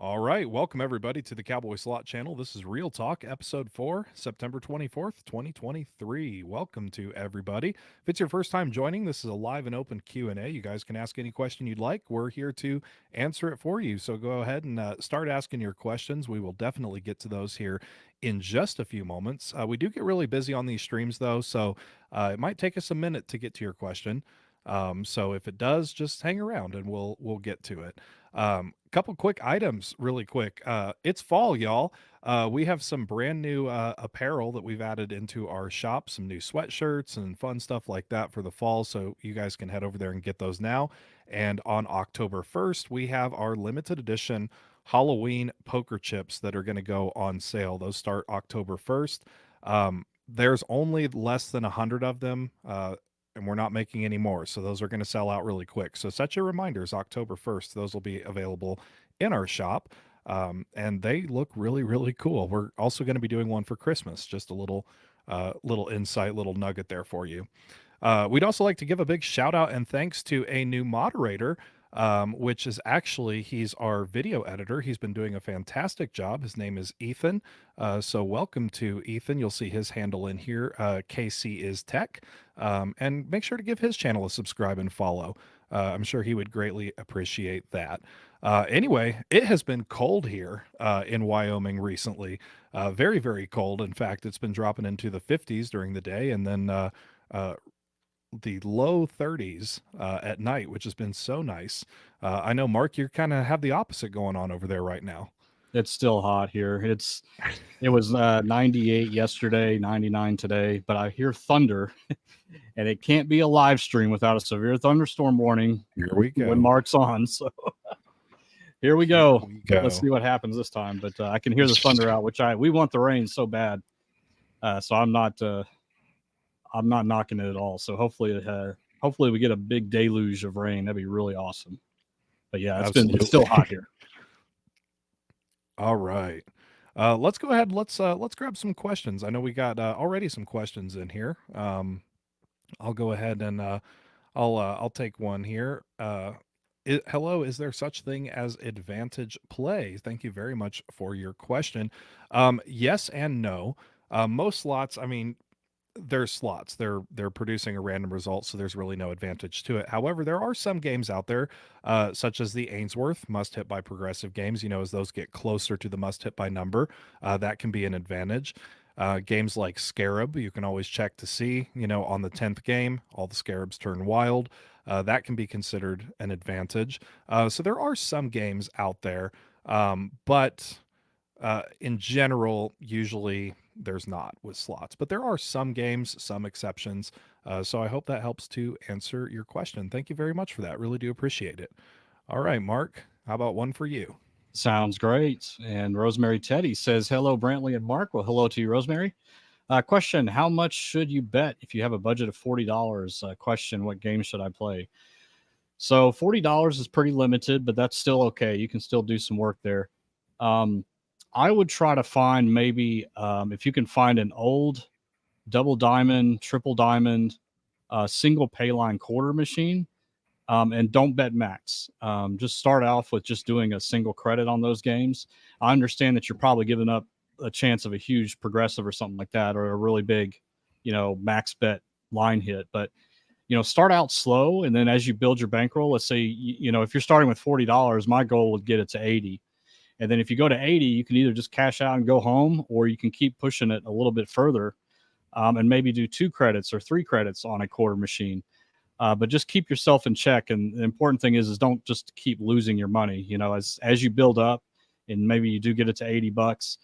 All right, welcome everybody to the Cowboy Slot Channel. This is Real Talk, episode 4, September 24th, 2023. Welcome to everybody. If it's your first time joining, this is a live and open Q&A. You guys can ask any question you'd like. We're here to answer it for you. So go ahead and start asking your questions. We will definitely get to those here in just a few moments. We do get really busy on these streams though, so it might take us a minute to get to your question. So if it does, just hang around and we'll get to it. Couple quick items really quick. It's fall, y'all. We have some brand new apparel that we've added into our shop, some new sweatshirts and fun stuff like that for the fall. So you guys can head over there and get those now. And on October 1st, we have our limited edition Halloween poker chips that are going to go on sale. Those start October 1st. There's only less than 100 of them. And we're not making any more. So those are going to sell out really quick. So set your reminders, October 1st. Those will be available in our shop. And they look really, really cool. We're also going to be doing one for Christmas. Just a little insight, little nugget there for you. We'd also like to give a big shout out and thanks to a new moderator, which is actually, he's our video editor. He's been doing a fantastic job. His name is Ethan. So welcome to Ethan. You'll see his handle in here, KC is Tech. And make sure to give his channel a subscribe and follow. I'm sure he would greatly appreciate that. Anyway, it has been cold here in Wyoming recently. Very, very cold. In fact, it's been dropping into the 50s during the day and then the low 30s at night, which has been so nice. I know, Mark, you kind of have the opposite going on over there right now. It's still hot here. It was 98 yesterday, 99 today, but I hear thunder, and it can't be a live stream without a severe thunderstorm warning. Here we go. When Mark's on, so here we go. Let's see what happens this time. But I can hear the thunder out, which we want the rain so bad. So I'm not knocking it at all. So hopefully we get a big deluge of rain. That'd be really awesome. But yeah, it's still hot here. All right. Let's go ahead. Let's grab some questions. I know we got already some questions in here. I'll go ahead and I'll take one here. Hello, is there such thing as advantage play? Thank you very much for your question. Yes and no. Most slots, I mean, there's slots. They're producing a random result, so there's really no advantage to it. However, there are some games out there, such as the Ainsworth must hit by progressive games. You know, as those get closer to the must hit by number, that can be an advantage. Games like Scarab, you can always check to see, you know, on the 10th game, all the Scarabs turn wild. That can be considered an advantage. So there are some games out there, but in general, usually there's not with slots, but there are some games, some exceptions. So I hope that helps to answer your question. Thank you very much for that. Really do appreciate it. All right, Mark, how about one for you? Sounds great. And Rosemary Teddy says, hello, Brantley and Mark. Well, hello to you, Rosemary. Question, how much should you bet if you have a budget of $40? Question, what game should I play? So $40 is pretty limited, but that's still okay. You can still do some work there. I would try to find maybe if you can find an old double diamond, triple diamond, single pay line quarter machine, and don't bet max. Just start off with just doing a single credit on those games. I understand that you're probably giving up a chance of a huge progressive or something like that, or a really big, max bet line hit. But, start out slow. And then as you build your bankroll, let's say, if you're starting with $40, my goal would get it to 80. And then if you go to 80, you can either just cash out and go home, or you can keep pushing it a little bit further and maybe do 2 credits or 3 credits on a quarter machine. But just keep yourself in check. And the important thing is don't just keep losing your money. As you build up and maybe you do get it to $80,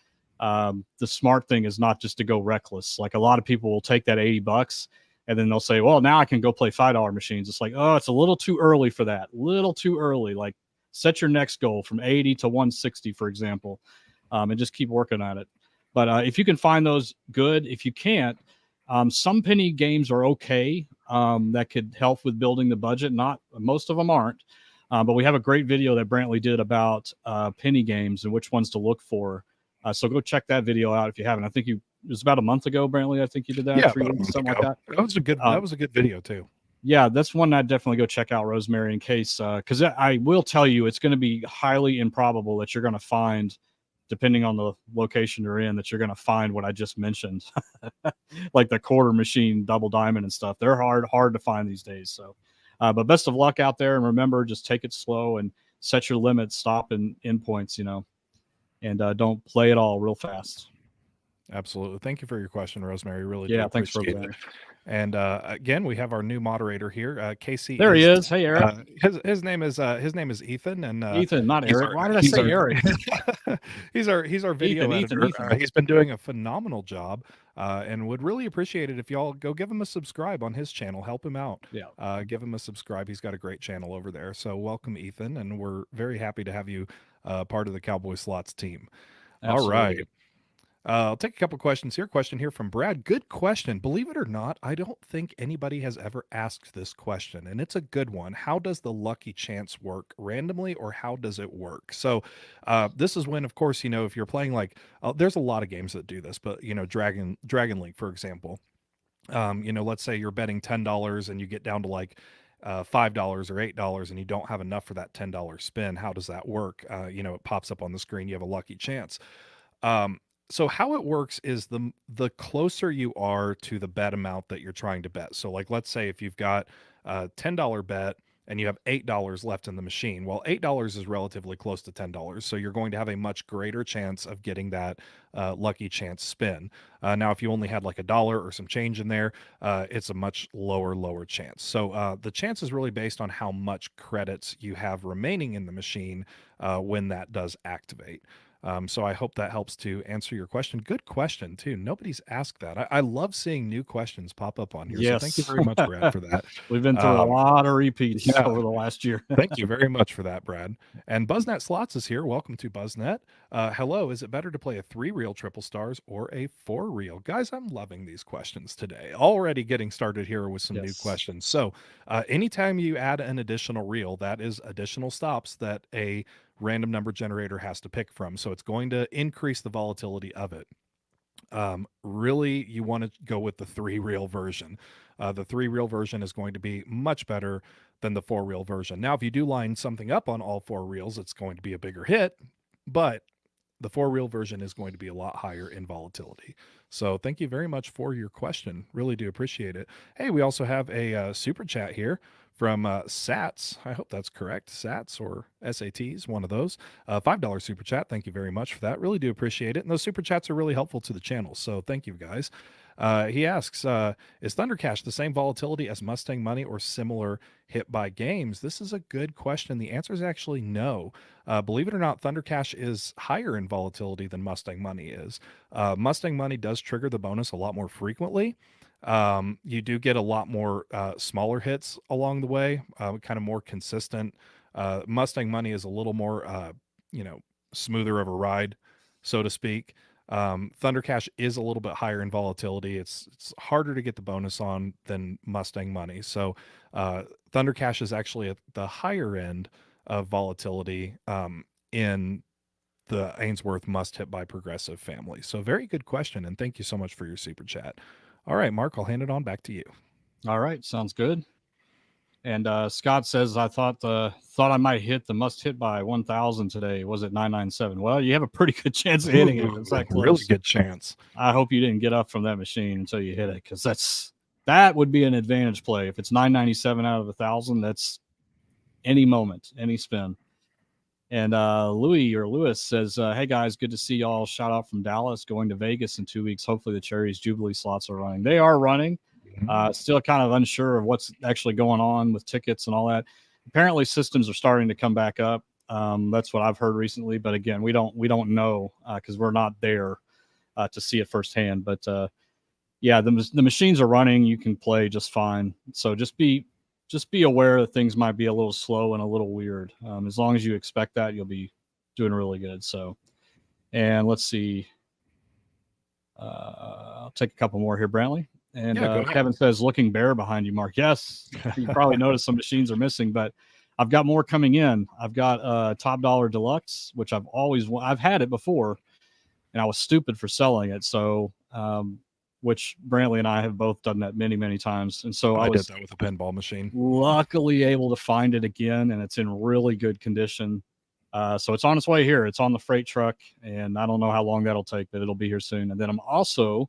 the smart thing is not just to go reckless. Like a lot of people will take that $80 and then they'll say, well, now I can go play $5 machines. It's like, oh, it's a little too early for that. Little too early. Like, set your next goal from 80 to 160, for example, and just keep working on it. But if you can find those, good. If you can't, some penny games are okay. That could help with building the budget. Not most of them aren't, but we have a great video that Brantley did about penny games and which ones to look for. So go check that video out if you haven't. I think it was about a month ago, Brantley. I think you did that. Yeah, 3 weeks, something ago. like that. That was a good video too. Yeah, that's one I'd definitely go check out, Rosemary, in case, because I will tell you, it's going to be highly improbable that you're going to find, depending on the location you're in, that you're going to find what I just mentioned, like the quarter machine, double diamond, and stuff. They're hard to find these days. So, but best of luck out there, and remember, just take it slow and set your limits, stop and end points, and don't play it all real fast. Absolutely. Thank you for your question, Rosemary. Really do Yeah, thanks, appreciate it. Rosemary. And again, we have our new moderator here. Casey There he is. Hey, Eric. His name is Ethan, and Ethan, not Eric. Why did I say Eric? he's our video editor. Ethan. He's been doing a phenomenal job, and would really appreciate it if y'all go give him a subscribe on his channel. Help him out. Yeah. Give him a subscribe. He's got a great channel over there. So welcome, Ethan, and we're very happy to have you part of the Cowboy Slots team. Absolutely. All right. I'll take a couple questions here. Question here from Brad. Good question. Believe it or not, I don't think anybody has ever asked this question, and it's a good one. How does the lucky chance work? Randomly, or how does it work? So this is when, of course, if you're playing there's a lot of games that do this, but Dragon League, for example, let's say you're betting $10 and you get down to $5 or $8 and you don't have enough for that $10 spin. How does that work? It pops up on the screen. You have a lucky chance. So how it works is the closer you are to the bet amount that you're trying to bet. So let's say if you've got a $10 bet and you have $8 left in the machine. Well, $8 is relatively close to $10. So you're going to have a much greater chance of getting that lucky chance spin. Now, if you only had like $1 or some change in there, it's a much lower chance. So the chance is really based on how much credits you have remaining in the machine when that does activate. So I hope that helps to answer your question. Good question, too. Nobody's asked that. I love seeing new questions pop up on here. Yes. So thank you very much, Brad, for that. We've been through a lot of repeats over the last year. Thank you very much for that, Brad. And BuzzNet Slots is here. Welcome to BuzzNet. Hello. Is it better to play a 3-reel triple stars or a 4-reel? Guys, I'm loving these questions today. Already getting started here with some new questions. So anytime you add an additional reel, that is additional stops that a random number generator has to pick from. So it's going to increase the volatility of it. Really, you want to go with the 3-reel version. The 3-reel version is going to be much better than the 4-reel version. Now, if you do line something up on all 4 reels, it's going to be a bigger hit, but the 4-reel version is going to be a lot higher in volatility. So thank you very much for your question. Really do appreciate it. Hey, we also have a super chat here from Sats. I hope that's correct. Sats or SATs, one of those. $5 super chat. Thank you very much for that. Really do appreciate it. And those super chats are really helpful to the channel. So thank you, guys. He asks, is Thundercash the same volatility as Mustang Money or similar hit by games? This is a good question. The answer is actually no. Believe it or not, Thundercash is higher in volatility than Mustang Money is. Mustang Money does trigger the bonus a lot more frequently. You do get a lot more smaller hits along the way, kind of more consistent. Mustang Money is a little more, smoother of a ride, so to speak. Thundercash is a little bit higher in volatility. It's harder to get the bonus on than Mustang Money. So Thundercash is actually at the higher end of volatility in the Ainsworth must hit by Progressive family. So very good question, and thank you so much for your super chat. All right, Mark, I'll hand it on back to you. All right, sounds good. And Scott says, I thought I might hit the must hit by 1,000 today. Was it 997? Well, you have a pretty good chance of hitting it. It's that close. Really good chance. I hope you didn't get up from that machine until you hit it, because that would be an advantage play. If it's 997 out of 1,000, that's any moment, any spin. And Lewis says, hey, guys, good to see y'all. Shout out from Dallas, going to Vegas in 2 weeks. Hopefully the Cherries Jubilee slots are running. They are running. Still kind of unsure of what's actually going on with tickets and all that. Apparently systems are starting to come back up. That's what I've heard recently. But again, we don't know because we're not there to see it firsthand. But yeah, the machines are running. You can play just fine. So just be aware that things might be a little slow and a little weird. As long as you expect that, you'll be doing really good. So, and let's see. I'll take a couple more here, Brantley. And Kevin says, looking bear behind you, Mark. Yes, you probably noticed some machines are missing, but I've got more coming in. I've got Top Dollar Deluxe, which I've had it before, and I was stupid for selling it. So which Brantley and I have both done that many, many times. And so I did was that with a pinball machine. luckily able to find it again, and it's in really good condition. So it's on its way here. It's on the freight truck, and I don't know how long that'll take, but it'll be here soon. And then I'm also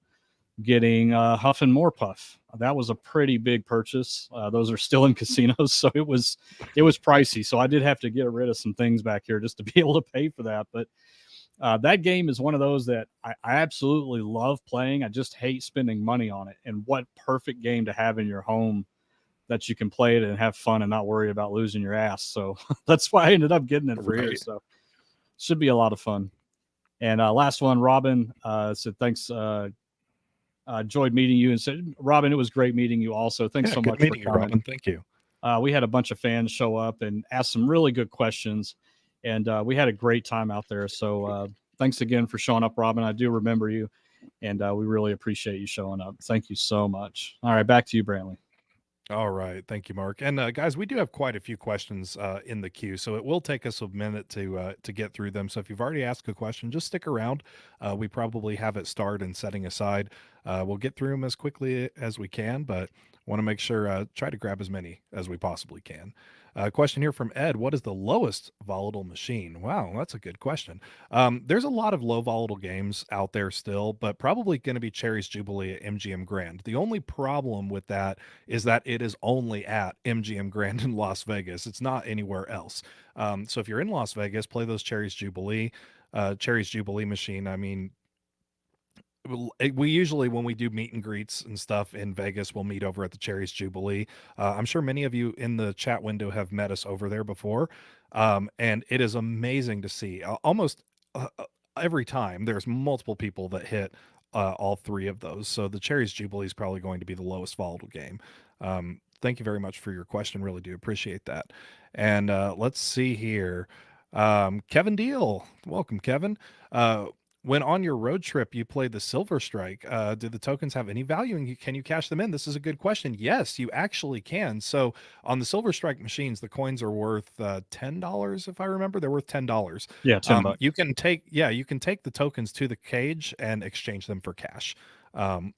getting Huff and More Puff. That was a pretty big purchase. Those are still in casinos, so it was pricey. So I did have to get rid of some things back here just to be able to pay for that. But that game is one of those that I absolutely love playing. I just hate spending money on it. And what perfect game to have in your home that you can play it and have fun and not worry about losing your ass. So that's why I ended up getting it for here. So it should be a lot of fun. And last one, Robin said, thanks. Enjoyed meeting you, and said, Robin, it was great meeting you also. Thanks so much for coming. Robin. Thank you. We had a bunch of fans show up and ask some really good questions, and we had a great time out there. So thanks again for showing up, Robin. I do remember you, and we really appreciate you showing up. Thank you so much. All right, back to you, Brantley. All right. Thank you, Mark. And guys, we do have quite a few questions in the queue, so it will take us a minute to get through them. So if you've already asked a question, just stick around. We probably have it starred and setting aside. We'll get through them as quickly as we can, but want to make sure try to grab as many as we possibly can. Question here from Ed: what is the lowest volatile machine? Wow, that's a good question. There's a lot of low volatile games out there still, but probably going to be Cherry's Jubilee at MGM Grand. The only problem with that is that it is only at MGM Grand in Las Vegas. It's not anywhere else. So if you're in Las Vegas, play those Cherry's Jubilee machine. I mean, we usually, when we do meet and greets and stuff in Vegas, we'll meet over at the Cherry's Jubilee. I'm sure many of you in the chat window have met us over there before. And it is amazing to see almost every time there's multiple people that hit all three of those. So the Cherry's Jubilee is probably going to be the lowest volatile game. Thank you very much for your question. Really do appreciate that. And let's see here. Kevin Deal. Welcome, Kevin. When on your road trip you play the Silver Strike, do the tokens have any value and can you cash them in? This is a good question. Yes, you actually can. So on the Silver Strike machines, the coins are worth $10, if I remember. They're worth $10. Yeah, $10. You can take the tokens to the cage and exchange them for cash,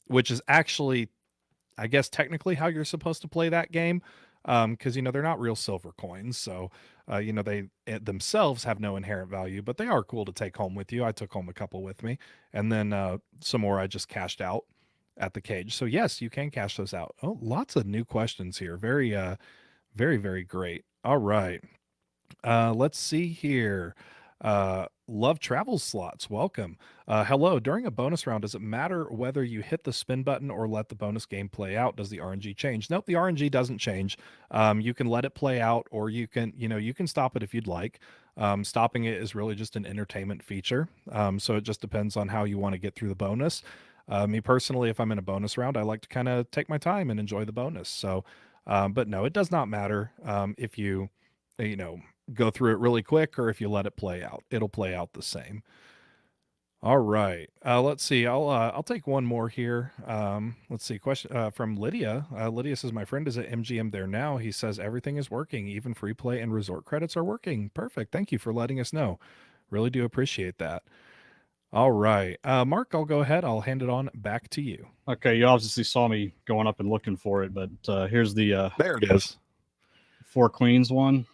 which is actually, I guess, technically how you're supposed to play that game, because they're not real silver coins, so they themselves have no inherent value, but they are cool to take home with you. I took home a couple with me, and then some more I just cashed out at the cage. So yes, you can cash those out. Oh, lots of new questions here. Very very, very great. All right, let's see here. Love travel slots. Welcome. Hello. During a bonus round, does it matter whether you hit the spin button or let the bonus game play out? Does the RNG change? Nope, the RNG doesn't change. You can let it play out, or you can stop it if you'd like. Stopping it is really just an entertainment feature. So it just depends on how you want to get through the bonus. Me personally, if I'm in a bonus round, I like to kind of take my time and enjoy the bonus. So, but no, it does not matter if you go through it really quick or if you let it play out. It'll play out the same. All right. Let's see. I'll take one more here. Let's see. Question from Lydia. Lydia says, my friend is at MGM there now. He says everything is working. Even free play and resort credits are working. Perfect. Thank you for letting us know. Really do appreciate that. All right. Mark, I'll go ahead. I'll hand it on back to you. Okay. You obviously saw me going up and looking for it, but here's the there it is. Four Queens one.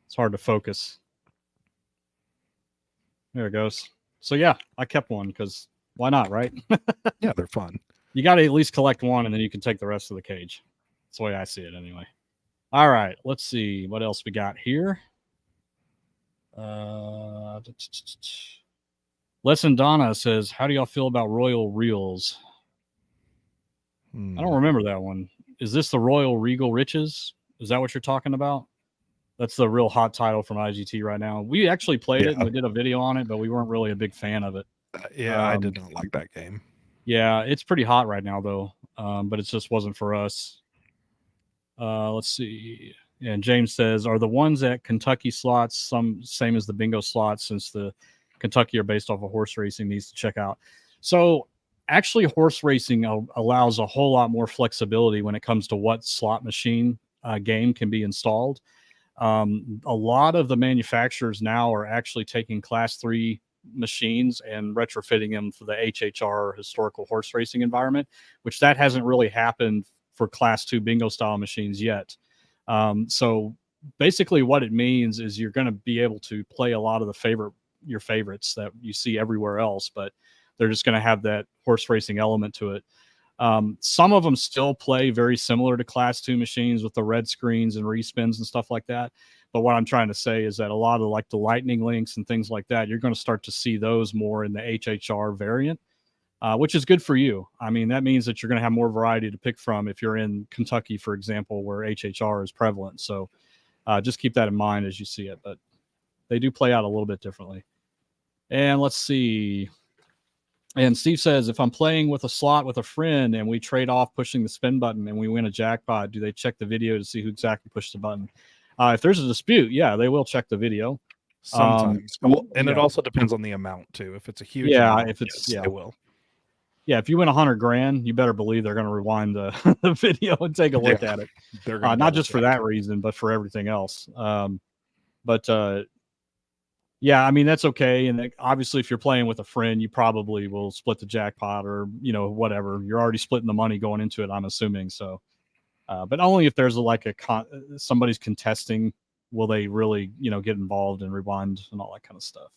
It's hard to focus. There it goes. So yeah, I kept one because why not, right? Yeah, they're fun. You got to at least collect one, and then you can take the rest of the cage. That's the way I see it, anyway. All right, let's see what else we got here. Lesson Donna says, "How do y'all feel about Royal Reels?" I don't remember that one. Is this the Royal Regal Riches? Is that what you're talking about? That's the real hot title from IGT right now. We actually played it and we did a video on it, but we weren't really a big fan of it. I did not like that game. Yeah, it's pretty hot right now, though, but it just wasn't for us. Let's see. And James says, are the ones at Kentucky slots same as the bingo slots, since the Kentucky are based off of horse racing, needs to check out? So actually, horse racing allows a whole lot more flexibility when it comes to what slot machine game can be installed. A lot of the manufacturers now are actually taking class 3 machines and retrofitting them for the HHR historical horse racing environment, which that hasn't really happened for Class 2 bingo style machines yet. So basically what it means is you're going to be able to play a lot of your favorites that you see everywhere else, but they're just going to have that horse racing element to it. Some of them still play very similar to Class 2 machines with the red screens and respins and stuff like that. But what I'm trying to say is that a lot of like the lightning links and things like that, you're going to start to see those more in the HHR variant, which is good for you. I mean, that means that you're going to have more variety to pick from if you're in Kentucky, for example, where HHR is prevalent. So just keep that in mind as you see it. But they do play out a little bit differently. And let's see. And Steve says, if I'm playing with a slot with a friend and we trade off pushing the spin button and we win a jackpot, do they check the video to see who exactly pushed the button? If there's a dispute, yeah, they will check the video. Sometimes. And it also depends on the amount too. If it's a huge amount, if it's yes, they will. Yeah, if you win $100,000, you better believe they're going to rewind the, the video and take a look at it. They're not just for that reason, but for everything else. Yeah, I mean, that's okay. And obviously, if you're playing with a friend, you probably will split the jackpot or, whatever. You're already splitting the money going into it, I'm assuming. So, but only if there's somebody's contesting, will they really, get involved and rewind and all that kind of stuff.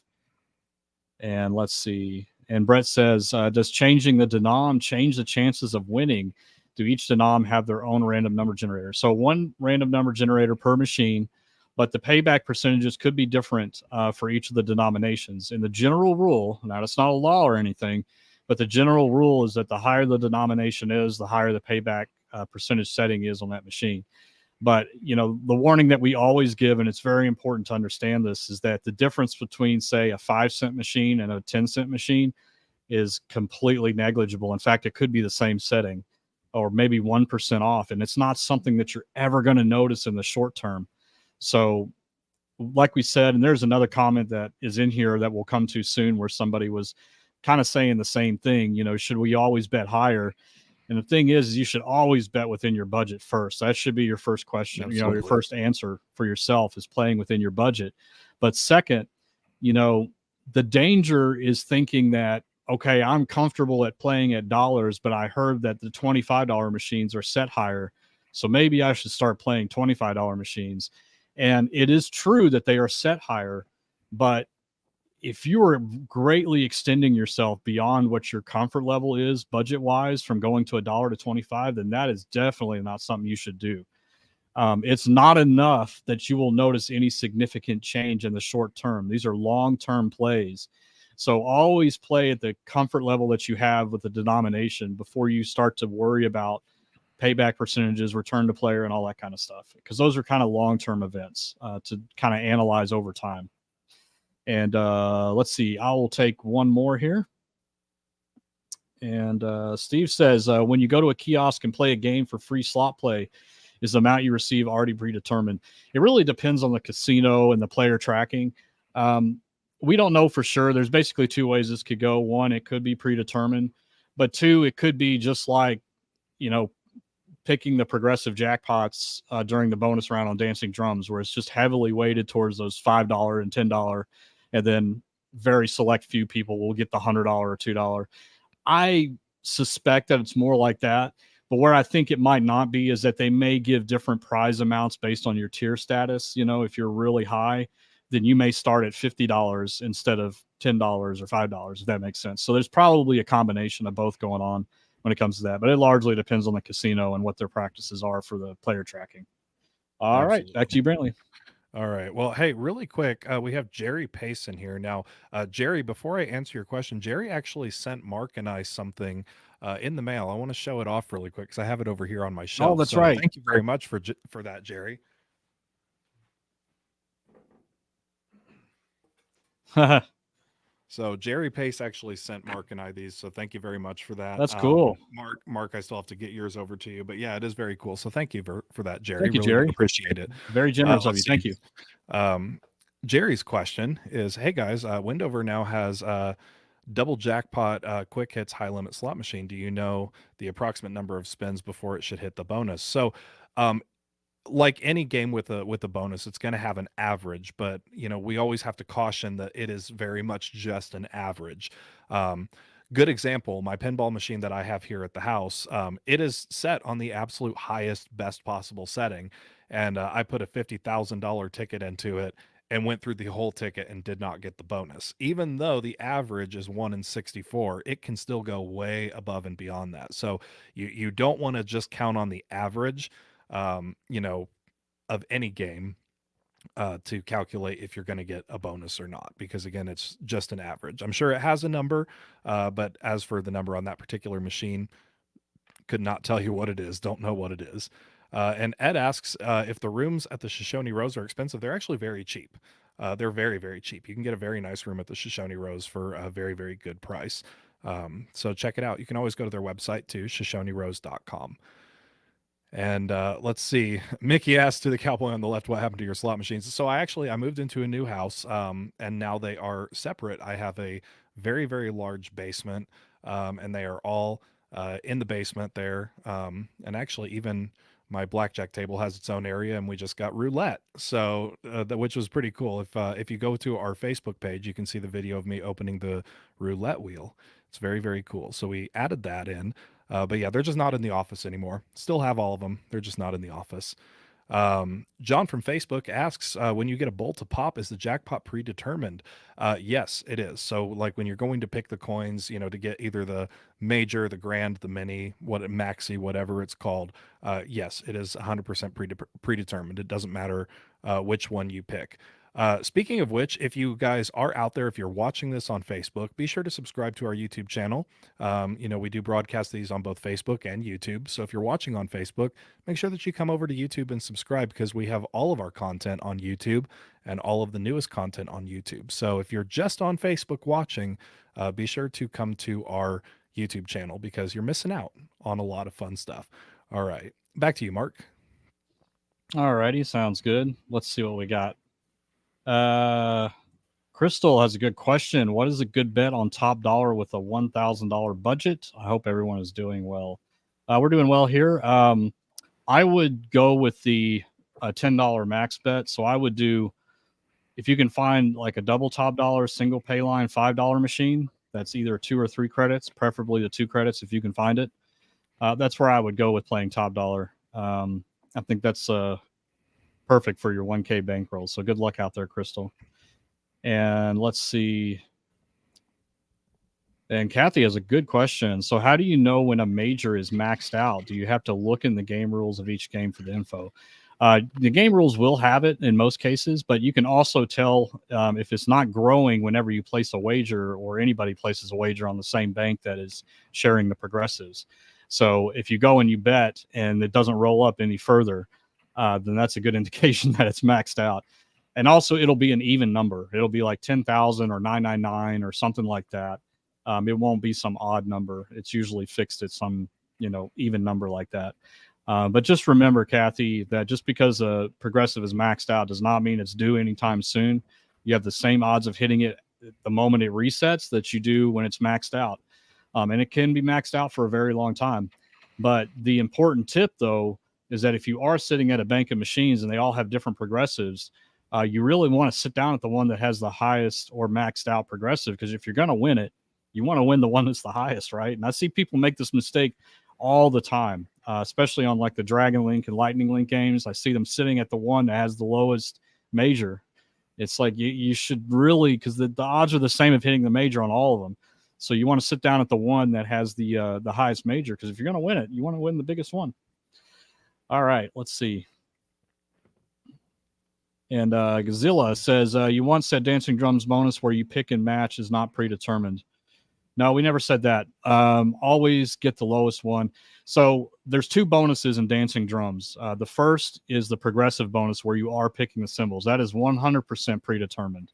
And let's see. And Brett says, does changing the denom change the chances of winning? Do each denom have their own random number generator? So one random number generator per machine, but the payback percentages could be different for each of the denominations. And the general rule, now it's not a law or anything, but the general rule is that the higher the denomination is, the higher the payback percentage setting is on that machine. But, the warning that we always give, and it's very important to understand this, is that the difference between, say, a 5-cent machine and a 10-cent machine is completely negligible. In fact, it could be the same setting or maybe 1% off. And it's not something that you're ever going to notice in the short term. So like we said, and there's another comment that is in here that we'll come to soon where somebody was kind of saying the same thing, should we always bet higher? And the thing is you should always bet within your budget first. That should be your first question. Absolutely. Your first answer for yourself is playing within your budget. But second, the danger is thinking that, okay, I'm comfortable at playing at dollars, but I heard that the $25 machines are set higher. So maybe I should start playing $25 machines. And it is true that they are set higher, but if you are greatly extending yourself beyond what your comfort level is budget wise from going to $1 to 25, then that is definitely not something you should do. It's not enough that you will notice any significant change in the short term. These are long-term plays. So always play at the comfort level that you have with the denomination before you start to worry about payback percentages, return to player, and all that kind of stuff, because those are kind of long-term events to kind of analyze over time. And let's see, I will take one more here. And Steve says, when you go to a kiosk and play a game for free slot play, is the amount you receive already predetermined? It really depends on the casino and the player tracking. We don't know for sure. There's basically two ways this could go. One, it could be predetermined, but two, it could be just like, picking the progressive jackpots during the bonus round on Dancing Drums, where it's just heavily weighted towards those $5 and $10, and then very select few people will get the $100 or $2. I suspect that it's more like that, but where I think it might not be is that they may give different prize amounts based on your tier status. If you're really high, then you may start at $50 instead of $10 or $5, if that makes sense. So there's probably a combination of both going on when it comes to that, but it largely depends on the casino and what their practices are for the player tracking. All right, back to you, Brantley. All right. Well, hey, really quick, we have Jerry Pace in here now. Jerry, before I answer your question, Jerry actually sent Mark and I something in the mail. I want to show it off really quick because I have it over here on my shelf. Oh, that's right. Thank you very much for that, Jerry. So Jerry Pace actually sent Mark and I these, so thank you very much for that. That's cool. Mark, I still have to get yours over to you, but yeah, it is very cool. So thank you for that, Jerry. Thank you, really Jerry. Appreciate it. Very generous of you. Thank you. Jerry's question is, hey guys, Windover now has double jackpot quick hits high limit slot machine. Do you know the approximate number of spins before it should hit the bonus? So like any game with a bonus, it's going to have an average, but we always have to caution that it is very much just an average. Um, Good example, my pinball machine that I have here at the house, it is set on the absolute highest, best possible setting, and I put a $50,000 ticket into it and went through the whole ticket and did not get the bonus. Even though the average is 1 in 64, it can still go way above and beyond that. So you don't want to just count on the average, of any game to calculate if you're going to get a bonus or not, because again, it's just an average. I'm sure it has a number, but as for the number on that particular machine, could not tell you what it is. Don't know what it is. And Ed asks if the rooms at the Shoshone Rose are expensive. They're actually very cheap. They're very, very cheap. You can get a very nice room at the Shoshone Rose for a very, very good price. So check it out. You can always go to their website too, shoshonerose.com. And let's see. Mickey asked to the cowboy on the left, what happened to your slot machines? So I moved into a new house, and now they are separate. I have a very, very large basement, and they are all in the basement there. And actually, even my blackjack table has its own area, and we just got roulette. So, which was pretty cool. If you go to our Facebook page, you can see the video of me opening the roulette wheel. It's very, very cool. So we added that in. But yeah, they're just not in the office anymore. Still have all of them. They're just not in the office. John from Facebook asks, when you get a bolt to pop, is the jackpot predetermined? Yes, it is. So like when you're going to pick the coins, to get either the major, the grand, the mini, maxi, whatever it's called. Yes, it is 100% predetermined. It doesn't matter which one you pick. Speaking of which, if you guys are out there, if you're watching this on Facebook, be sure to subscribe to our YouTube channel. We do broadcast these on both Facebook and YouTube. So if you're watching on Facebook, make sure that you come over to YouTube and subscribe, because we have all of our content on YouTube and all of the newest content on YouTube. So if you're just on Facebook watching, be sure to come to our YouTube channel, because you're missing out on a lot of fun stuff. All right. Back to you, Mark. All righty. Sounds good. Let's see what we got. Crystal has a good question. What is a good bet on top dollar with a $1,000 budget? I hope everyone is doing well. We're doing well here. I would go with the $10 max bet. So I would do, if you can find like a double top dollar, single pay line, $5 machine, that's either 2 or 3 credits, preferably the 2 credits if you can find it. That's where I would go with playing top dollar. I think that's perfect for your 1K bankroll. So good luck out there, Crystal. And let's see. And Kathy has a good question. So how do you know when a major is maxed out? Do you have to look in the game rules of each game for the info? The game rules will have it in most cases, but you can also tell if it's not growing whenever you place a wager, or anybody places a wager on the same bank that is sharing the progressives. So if you go and you bet and it doesn't roll up any further, then that's a good indication that it's maxed out. And also, it'll be an even number. It'll be like 10,000 or 999 or something like that. It won't be some odd number. It's usually fixed at some, even number like that. But just remember, Kathy, that just because a progressive is maxed out does not mean it's due anytime soon. You have the same odds of hitting it the moment it resets that you do when it's maxed out. And it can be maxed out for a very long time. But the important tip, though, is that if you are sitting at a bank of machines and they all have different progressives, you really want to sit down at the one that has the highest or maxed out progressive, because if you're going to win it, you want to win the one that's the highest, right? And I see people make this mistake all the time, especially on like the Dragon Link and Lightning Link games. I see them sitting at the one that has the lowest major. It's like you should really, because the odds are the same of hitting the major on all of them. So you want to sit down at the one that has the highest major, because if you're going to win it, you want to win the biggest one. All right, let's see. And Gazilla says, you once said Dancing Drums bonus where you pick and match is not predetermined. No, we never said that. Always get the lowest one. So there's 2 bonuses in Dancing Drums. The first is the progressive bonus where you are picking the symbols. That is 100% predetermined.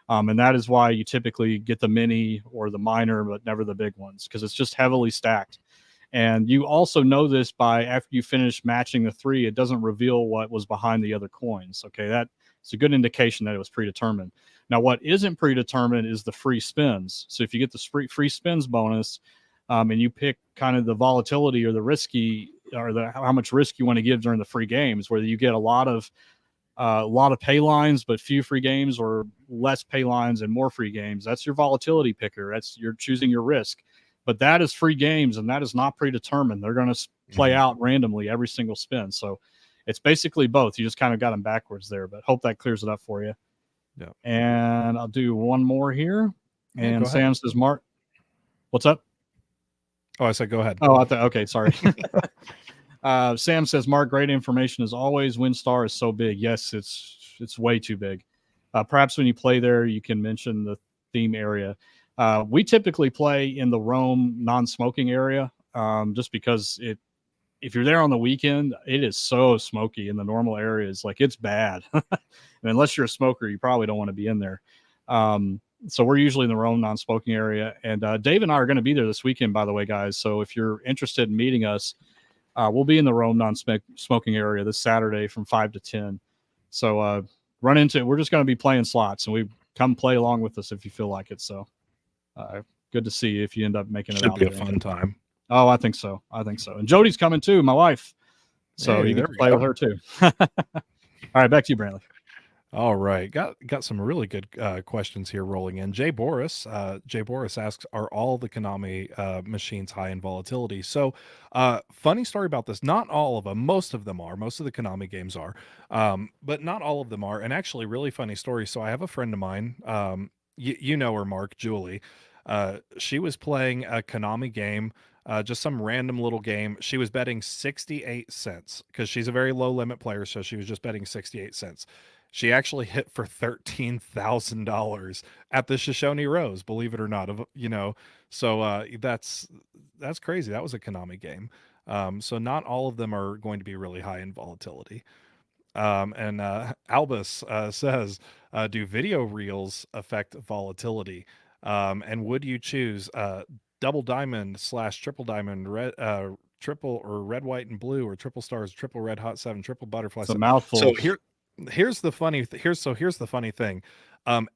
And that is why you typically get the mini or the minor, but never the big ones, because it's just heavily stacked. And you also know this by after you finish matching the 3, it doesn't reveal what was behind the other coins. Okay, that's a good indication that it was predetermined. Now, what isn't predetermined is the free spins. So if you get the free spins bonus and you pick kind of the volatility or the risky, or how much risk you want to give during the free games, whether you get a lot of pay lines but few free games, or less pay lines and more free games. That's your volatility picker. You're choosing your risk. But that is free games, and that is not predetermined. They're going to play out randomly every single spin. So it's basically both. You just kind of got them backwards there, but hope that clears it up for you. Yeah. And I'll do one more here. Yeah, and Sam says, Mark, what's up? Oh, I said, go ahead. Oh, okay. Sorry. Sam says, Mark, great information as always. WinStar is so big. Yes, it's way too big. Perhaps when you play there, you can mention the theme area. We typically play in the Rome non-smoking area, just because if you're there on the weekend, it is so smoky in the normal areas. Like, it's bad. And unless you're a smoker, you probably don't want to be in there. So we're usually in the Rome non-smoking area. And Dave and I are going to be there this weekend, by the way, guys. So if you're interested in meeting us, we'll be in the Rome non-smoking area this Saturday from 5 to 10. So run into it. We're just going to be playing slots, and we come play along with us if you feel like it. So good to see you if you end up making it out. Should be a fun time. Oh, I think so. And Jody's coming too, my wife. So you can play with her too. All right, back to you, Brantley. All right, got some really good questions here rolling in. Jay Boris asks, are all the Konami machines high in volatility? So funny story about this. Not all of them. Most of them are. Most of the Konami games are, but not all of them are. And actually, really funny story. So I have a friend of mine, you know her, Mark, Julie. She was playing a Konami game, just some random little game. She was betting 68 cents because she's a very low limit player, so she was just betting 68 cents. She actually hit for $13,000 at the Shoshone Rose, believe it or not. So that's crazy. That was a Konami game. So not all of them are going to be really high in volatility. And Albus says, do video reels affect volatility? And would you choose double diamond / triple diamond, triple or red, white, and blue, or triple stars, triple red, hot 7, triple butterfly? It's a mouthful. So here's the funny thing.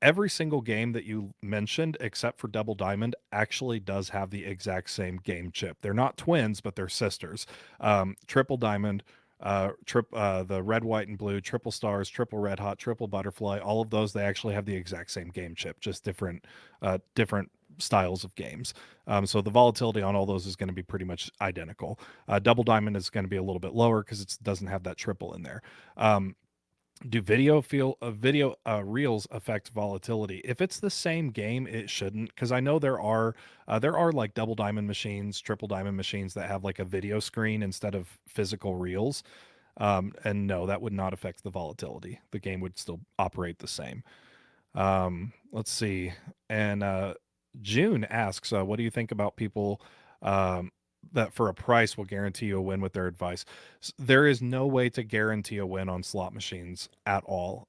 Every single game that you mentioned, except for double diamond, actually does have the exact same game chip. They're not twins, but they're sisters. Triple diamond, the red, white, and blue, triple stars, triple red hot, triple butterfly, all of those, they actually have the exact same game chip, just different styles of games. So the volatility on all those is going to be pretty much identical. Double diamond is going to be a little bit lower because it doesn't have that triple in there. Do video reels affect volatility? If it's the same game, it shouldn't, because I know there are like double diamond machines, triple diamond machines that have like a video screen instead of physical reels. And no, that would not affect the volatility. The game would still operate the same. Let's see. And June asks, what do you think about people that for a price will guarantee you a win with their advice? There is no way to guarantee a win on slot machines at all,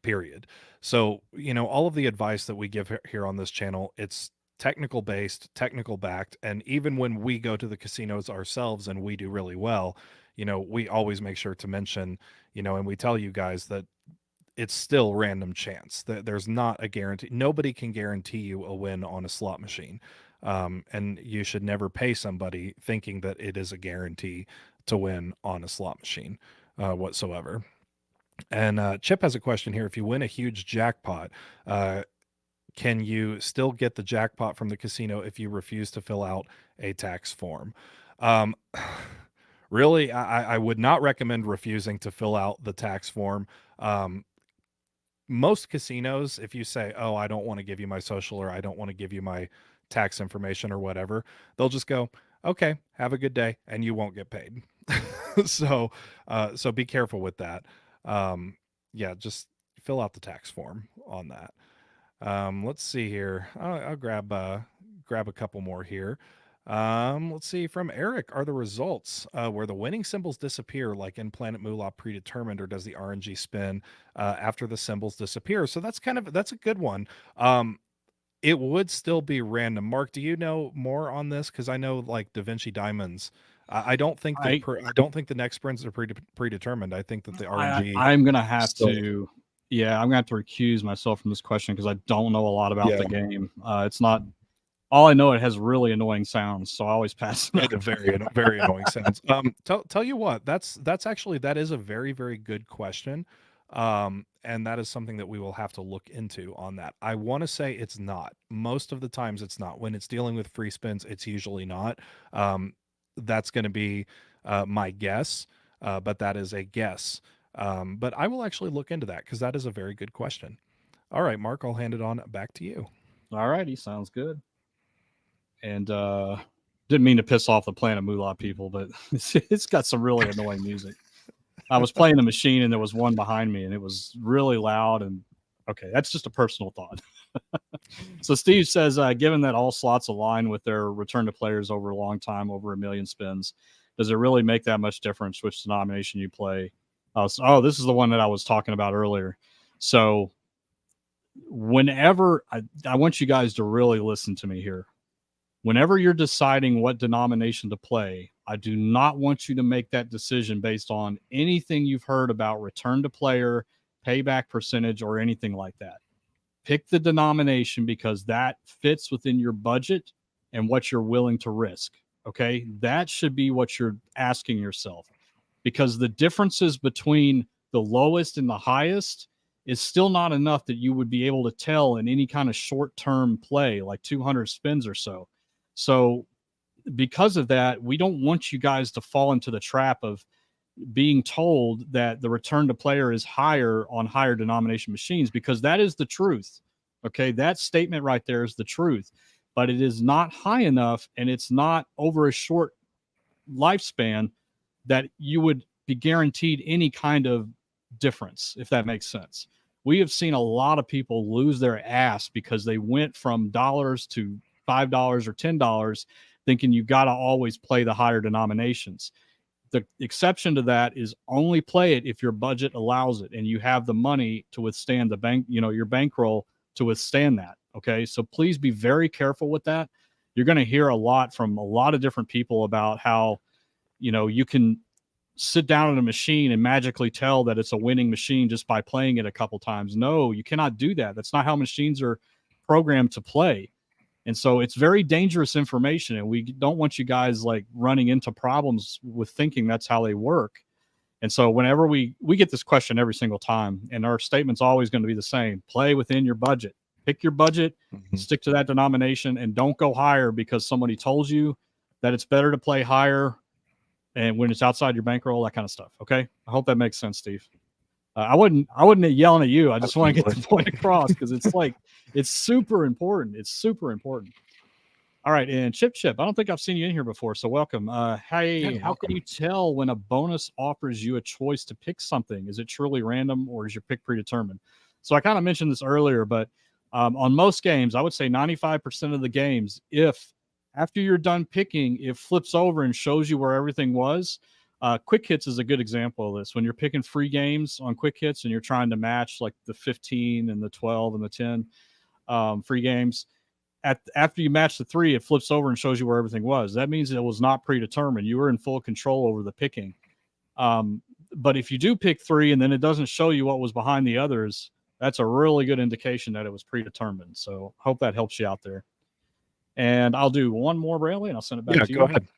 period. So, all of the advice that we give here on this channel, it's technical based, technical backed. And even when we go to the casinos ourselves and we do really well, we always make sure to mention, and we tell you guys that it's still random chance. There's not a guarantee. Nobody can guarantee you a win on a slot machine. And you should never pay somebody thinking that it is a guarantee to win on a slot machine whatsoever. And Chip has a question here. If you win a huge jackpot, can you still get the jackpot from the casino if you refuse to fill out a tax form? Really, I would not recommend refusing to fill out the tax form. Most casinos, if you say, oh, I don't want to give you my social, or I don't want to give you my tax information or whatever, they'll just go, okay, have a good day, and you won't get paid. So be careful with that. Just fill out the tax form on that. Let's see here. I'll grab a couple more here. Let's see, from Eric, are the results where the winning symbols disappear, like in Planet Moolah, predetermined, or does the RNG spin after the symbols disappear? So that's a good one. It would still be random. Mark, do you know more on this? Because I know, like, Da Vinci Diamonds, I don't think I don't think the next sprints are predetermined. I think that the RNG. I'm gonna have to recuse myself from this question because I don't know a lot about the game. It's not All I know, it has really annoying sounds, so I always pass it It up. very annoying sounds. Tell you what, that's actually that is a very very good question, and that is something that we will have to look into on that. I want to say it's not. Most of the times, it's not. When it's dealing with free spins, it's usually not. That's going to be my guess, but that is a guess. But I will actually look into that because that is a very good question. All right, Mark, I'll hand it on back to you. All righty, sounds good. And didn't mean to piss off the Planet Moolah people, but it's got some really annoying music. I was playing the machine and there was one behind me and it was really loud. And okay, that's just a personal thought. So Steve says, given that all slots align with their return to players over a long time, over 1 million spins, does it really make that much difference which denomination you play? This is the one that I was talking about earlier. So whenever I want you guys to really listen to me here. Whenever you're deciding what denomination to play, I do not want you to make that decision based on anything you've heard about return to player, payback percentage, or anything like that. Pick the denomination because that fits within your budget and what you're willing to risk. Okay. That should be what you're asking yourself, because the differences between the lowest and the highest is still not enough that you would be able to tell in any kind of short-term play, like 200 spins or so. So because of that, we don't want you guys to fall into the trap of being told that the return to player is higher on higher denomination machines, because that is the truth. Okay. That statement right there is the truth, but it is not high enough and it's not over a short lifespan that you would be guaranteed any kind of difference, if that makes sense. We have seen a lot of people lose their ass because they went from dollars to $5 or $10 thinking you've got to always play the higher denominations. The exception to that is only play it if your budget allows it and you have the money to withstand the bank, your bankroll to withstand that. Okay. So please be very careful with that. You're going to hear a lot from a lot of different people about how, you can sit down at a machine and magically tell that it's a winning machine just by playing it a couple times. No, you cannot do that. That's not how machines are programmed to play. And so it's very dangerous information, and we don't want you guys like running into problems with thinking that's how they work. And so whenever we get this question every single time, and our statement's always going to be the same: play within your budget, pick your budget, stick to that denomination, and don't go higher because somebody told you that it's better to play higher. And when it's outside your bankroll, that kind of stuff. Okay. I hope that makes sense, Steve. I wouldn't yelling at you. I just want to get the point across because it's super important. It's super important. All right. And Chip, I don't think I've seen you in here before. So welcome. Hey, how can you tell when a bonus offers you a choice to pick something? Is it truly random or is your pick predetermined? So I kind of mentioned this earlier, but on most games, I would say 95% of the games, if after you're done picking, it flips over and shows you where everything was. Quick Hits is a good example of this. When you're picking free games on Quick Hits and you're trying to match like the 15 and the 12 and the 10 free games, after you match the 3, it flips over and shows you where everything was. That means it was not predetermined. You were in full control over the picking. But if you do pick 3 and then it doesn't show you what was behind the others, that's a really good indication that it was predetermined. So hope that helps you out there. And I'll do one more, Brantley, and I'll send it back to you. Go ahead.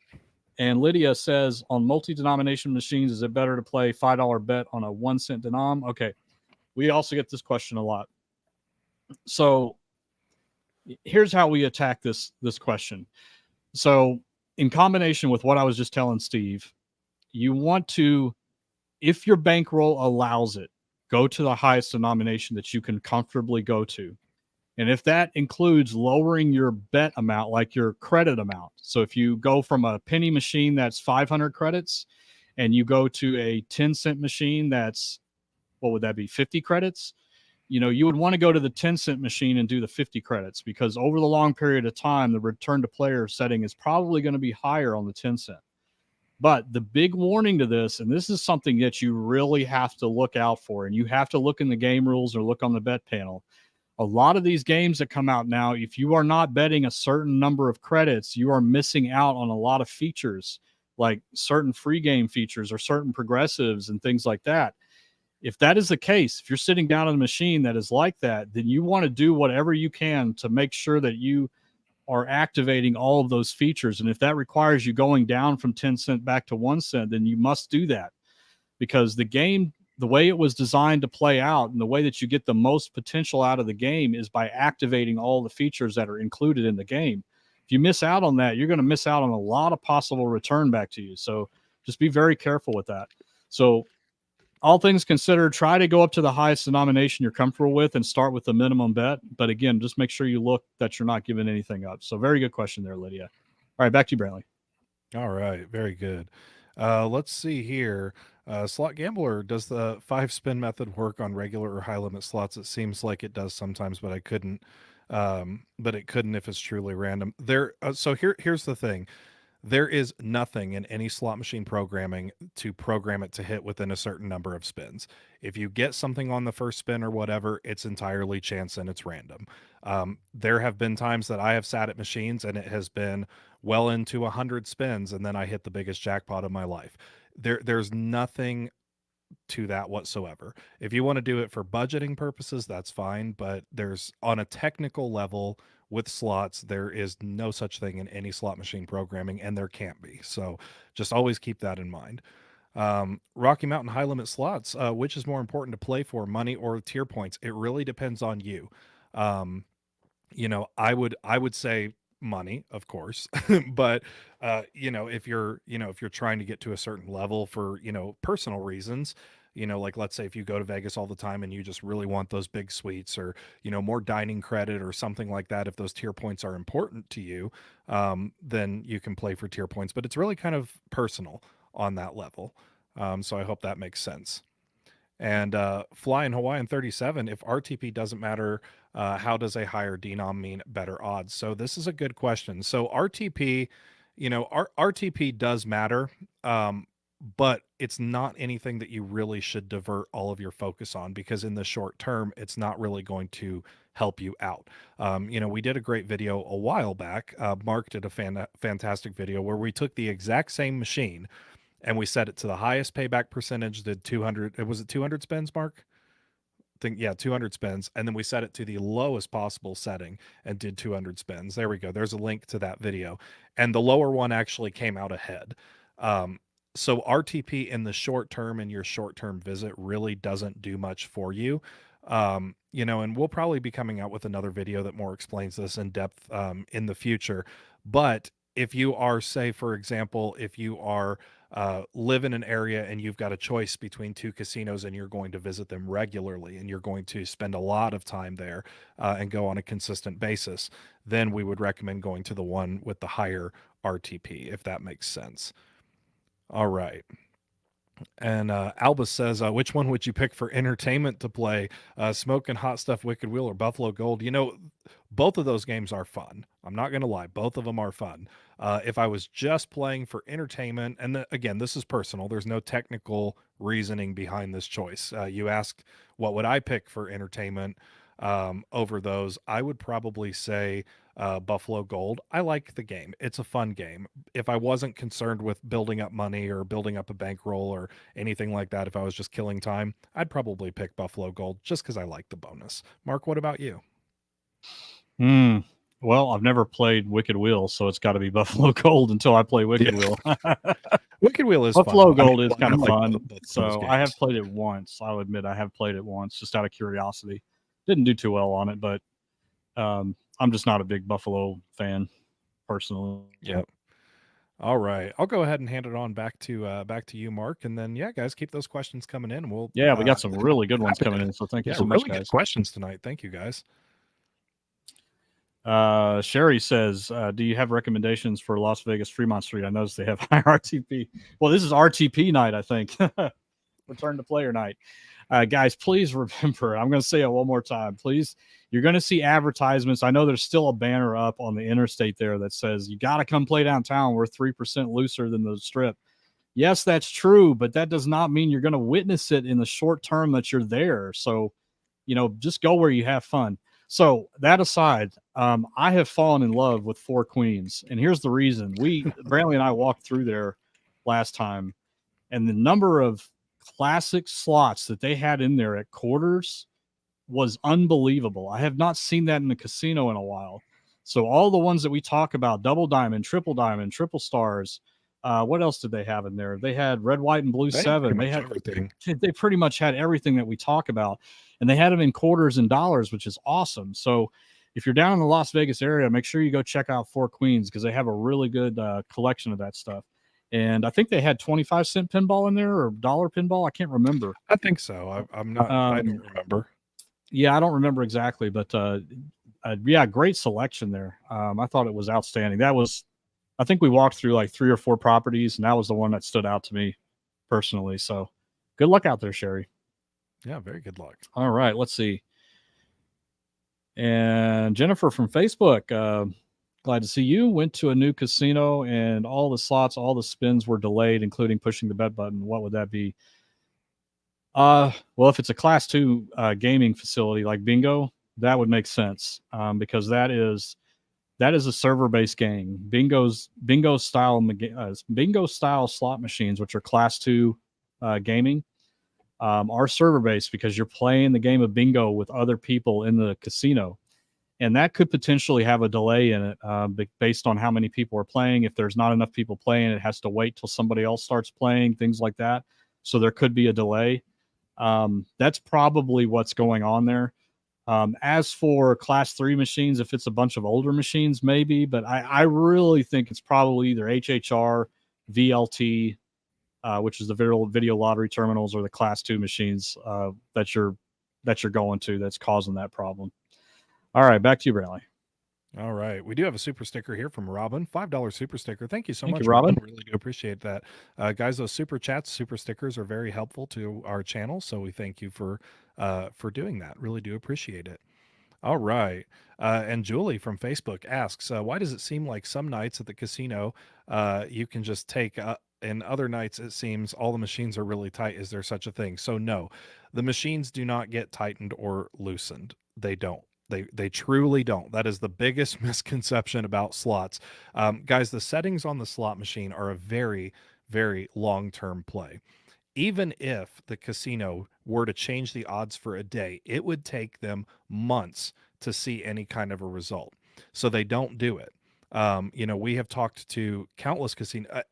And Lydia says, on multi-denomination machines, is it better to play $5 bet on a 1 cent denom? Okay. We also get this question a lot. So here's how we attack this question. So in combination with what I was just telling Steve, you want to, if your bankroll allows it, go to the highest denomination that you can comfortably go to. And if that includes lowering your bet amount, like your credit amount. So if you go from a penny machine that's 500 credits and you go to a 10-cent machine that's, what would that be, 50 credits? You would want to go to the 10-cent machine and do the 50 credits, because over the long period of time, the return to player setting is probably going to be higher on the 10-cent. But the big warning to this, and this is something that you really have to look out for, and you have to look in the game rules or look on the bet panel. A lot of these games that come out now, if you are not betting a certain number of credits, you are missing out on a lot of features, like certain free game features or certain progressives and things like that. If that is the case, if you're sitting down on a machine that is like that, then you want to do whatever you can to make sure that you are activating all of those features. And if that requires you going down from 10 cent back to 1 cent, then you must do that, because the game, the way it was designed to play out and the way that you get the most potential out of the game is by activating all the features that are included in the game. If you miss out on that, you're going to miss out on a lot of possible return back to you. So just be very careful with that. So all things considered, try to go up to the highest denomination you're comfortable with and start with the minimum bet. But again, just make sure you look that you're not giving anything up. So very good question there, Lydia. All right, back to you, Brantley. All right, very good. Let's see here. Slot Gambler, does the 5-spin method work on regular or high limit slots? It seems like it does sometimes, but I couldn't. But it couldn't if it's truly random. Here's the thing. There is nothing in any slot machine programming to program it to hit within a certain number of spins. If you get something on the first spin or whatever, it's entirely chance and it's random. There have been times that I have sat at machines and it has been well into 100 spins, and then I hit the biggest jackpot of my life. There's nothing to that whatsoever. If you want to do it for budgeting purposes, that's fine, but there's, on a technical level with slots, there is no such thing in any slot machine programming, and there can't be. So just always keep that in mind. Rocky Mountain high limit slots, which is more important to play for, money or tier points? It really depends on you. I would say money, of course, but if you're trying to get to a certain level for personal reasons, like let's say if you go to Vegas all the time and you just really want those big suites, or more dining credit or something like that, if those tier points are important to you, then you can play for tier points, but it's really kind of personal on that level. So I hope that makes sense. And Flying Hawaiian 37, if RTP doesn't matter, how does a higher denom mean better odds? So this is a good question. So RTP, RTP does matter, but it's not anything that you really should divert all of your focus on, because in the short term, it's not really going to help you out. We did a great video a while back. Mark did a fantastic video where we took the exact same machine and we set it to the highest payback percentage, did 200. Was it 200 spins, Mark? Think, yeah, 200 spins. And then we set it to the lowest possible setting and did 200 spins. There we go. There's a link to that video. And the lower one actually came out ahead. So RTP in the short term and your short term visit really doesn't do much for you. And we'll probably be coming out with another video that more explains this in depth in the future. But if you are, say, for example, if you are live in an area and you've got a choice between two casinos and you're going to visit them regularly and you're going to spend a lot of time there and go on a consistent basis, then we would recommend going to the one with the higher RTP, if that makes sense. All right. And Albus says, which one would you pick for entertainment to play? Smoking Hot Stuff Wicked Wheel or Buffalo Gold? Both of those games are fun. I'm not going to lie. Both of them are fun. If I was just playing for entertainment, and again, this is personal, there's no technical reasoning behind this choice. You asked, what would I pick for entertainment over those? I would probably say Buffalo Gold. I like the game. It's a fun game. If I wasn't concerned with building up money or building up a bankroll or anything like that, if I was just killing time, I'd probably pick Buffalo Gold just because I like the bonus. Mark, what about you? Well, I've never played Wicked Wheel, so it's got to be Buffalo Gold until I play Wicked Wheel. Wicked Wheel is Buffalo fun. Gold is kind of fun. Both So I have played it once. I'll admit I have played it once just out of curiosity. Didn't do too well on it, but I'm just not a big Buffalo fan personally. Yep. All right. I'll go ahead and hand it on back to you, Mark. And then, yeah, guys, keep those questions coming in. We got some really good ones coming in. So thank you so much, guys. Good questions tonight. Thank you, guys. Sherry says, do you have recommendations for Las Vegas Fremont Street? I noticed they have high RTP. Well, this is RTP night, I think. Return to player night. Guys, please remember, I'm going to say it one more time. Please, you're going to see advertisements. I know there's still a banner up on the interstate there that says, you got to come play downtown. We're 3% looser than the strip. Yes, that's true, but that does not mean you're going to witness it in the short term that you're there. So, just go where you have fun. So that aside, I have fallen in love with Four Queens. And here's the reason. Brantley and I walked through there last time, and the number of classic slots that they had in there at quarters was unbelievable. I have not seen that in the casino in a while. So all the ones that we talk about, double diamond, triple stars, what else did they have in there? They had red, white, and blue They had pretty 7. much everything. They pretty much had everything that we talk about, and they had them in quarters and dollars, which is awesome. So if you're down in the Las Vegas area, make sure you go check out Four Queens because they have a really good collection of that stuff. And I think they had 25-cent pinball in there or dollar pinball. I can't remember. I think so. I'm not. I don't remember. Yeah, I don't remember exactly, but yeah, great selection there. I thought it was outstanding. I think we walked through like 3 or 4 properties, and that was the one that stood out to me personally. So good luck out there, Sherry. Yeah, very good luck. All right, let's see. And Jennifer from Facebook, glad to see you. Went to a new casino and all the slots, all the spins were delayed, including pushing the bet button. What would that be? Well, if it's a class 2 gaming facility like bingo, that would make sense because that is a server-based game. Bingo style slot machines, which are class 2 gaming, are server-based because you're playing the game of bingo with other people in the casino. And that could potentially have a delay in it based on how many people are playing. If there's not enough people playing, it has to wait till somebody else starts playing, things like that. So there could be a delay. That's probably what's going on there. As for class 3 machines, if it's a bunch of older machines, maybe, but I really think it's probably either HHR, VLT, which is the video lottery terminals, or the class 2 machines that you're going to that's causing that problem. All right, back to you, Brantley. All right. We do have a super sticker here from Robin. $5 super sticker. Thank you so much, you, Robin. Really do appreciate that. Guys, those super chats, super stickers are very helpful to our channel. So we thank you for doing that. Really do appreciate it. All right. And Julie from Facebook asks, why does it seem like some nights at the casino you can just take and other nights it seems all the machines are really tight? Is there such a thing? So no, the machines do not get tightened or loosened. They don't. They truly don't. That is the biggest misconception about slots. Guys, the settings on the slot machine are a very, very long-term play. Even if the casino were to change the odds for a day, it would take them months to see any kind of a result. So they don't do it. We have talked to countless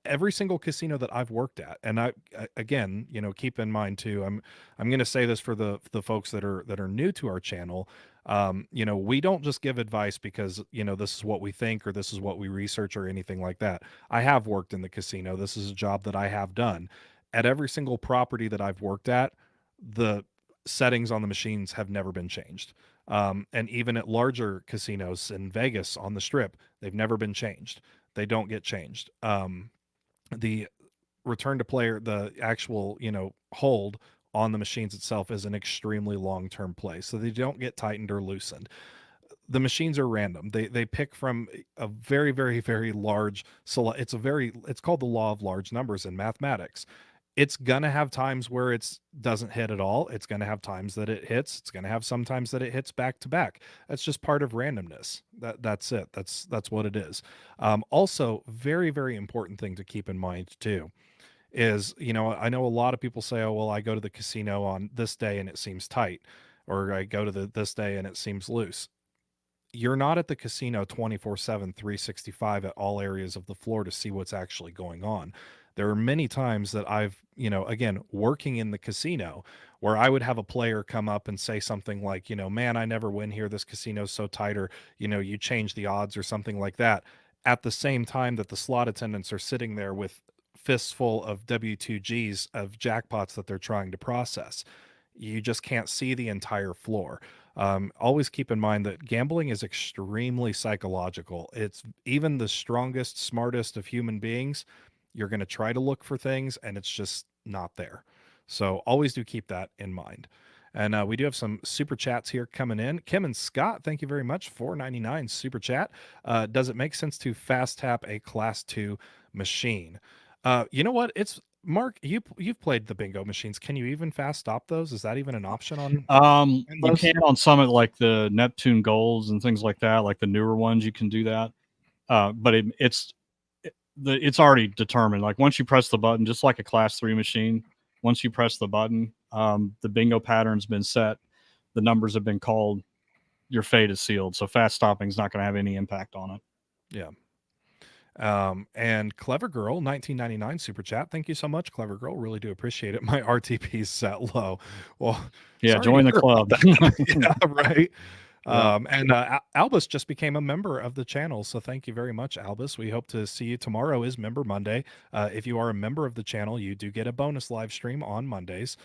every single casino that I've worked at. And again, keep in mind too, I'm going to say this for the folks that are new to our channel. We don't just give advice because, this is what we think or this is what we research or anything like that. I have worked in the casino. This is a job that I have done. At every single property that I've worked at, the settings on the machines have never been changed. And even at larger casinos in Vegas on the Strip, they've never been changed. They don't get changed. The return to player, the actual, hold on the machines itself is an extremely long-term play. So they don't get tightened or loosened. The machines are random. They pick from a very, very, very large it's called the law of large numbers in mathematics. It's gonna have times where it doesn't hit at all. It's gonna have times that it hits. It's gonna have sometimes that it hits back to back. That's just part of randomness. That's it. That's what it is. Also, very, very important thing to keep in mind too is, I know a lot of people say, oh, well, I go to the casino on this day and it seems tight, or I go to this day and it seems loose. You're not at the casino 24/7, 365 at all areas of the floor to see what's actually going on. There are many times that I've, again, working in the casino where I would have a player come up and say something like, man, I never win here. This casino's so tight, or, you change the odds or something like that. At the same time that the slot attendants are sitting there with fists full of W2Gs of jackpots that they're trying to process. You just can't see the entire floor. Always keep in mind that gambling is extremely psychological. It's even the strongest, smartest of human beings. You're going to try to look for things and it's just not there. So always do keep that in mind. And we do have some super chats here coming in. Kim and Scott, thank you very much. $4.99 super chat. Does it make sense to fast tap a class 2 machine? You know what? It's Mark, you've played the bingo machines. Can you even fast stop those? Is that even an option on? You can on some of like the Neptune Golds and things like that, like the newer ones, you can do that. But it's already determined. Like once you press the button, just like a class 3 machine, once you press the button, the bingo pattern's been set, the numbers have been called. your fate is sealed. So fast stopping is not going to have any impact on it. Yeah. And Clever Girl 1999 super chat. Thank you so much, Clever Girl. Really do appreciate it. My RTP's set low. Well, Yeah, sorry join to the hear about club. that. Yeah, right. Yeah. And Albus just became a member of the channel, so thank you very much, Albus. We hope to see you tomorrow. Is Member Monday. If you are a member of the channel, you do get a bonus live stream on Mondays.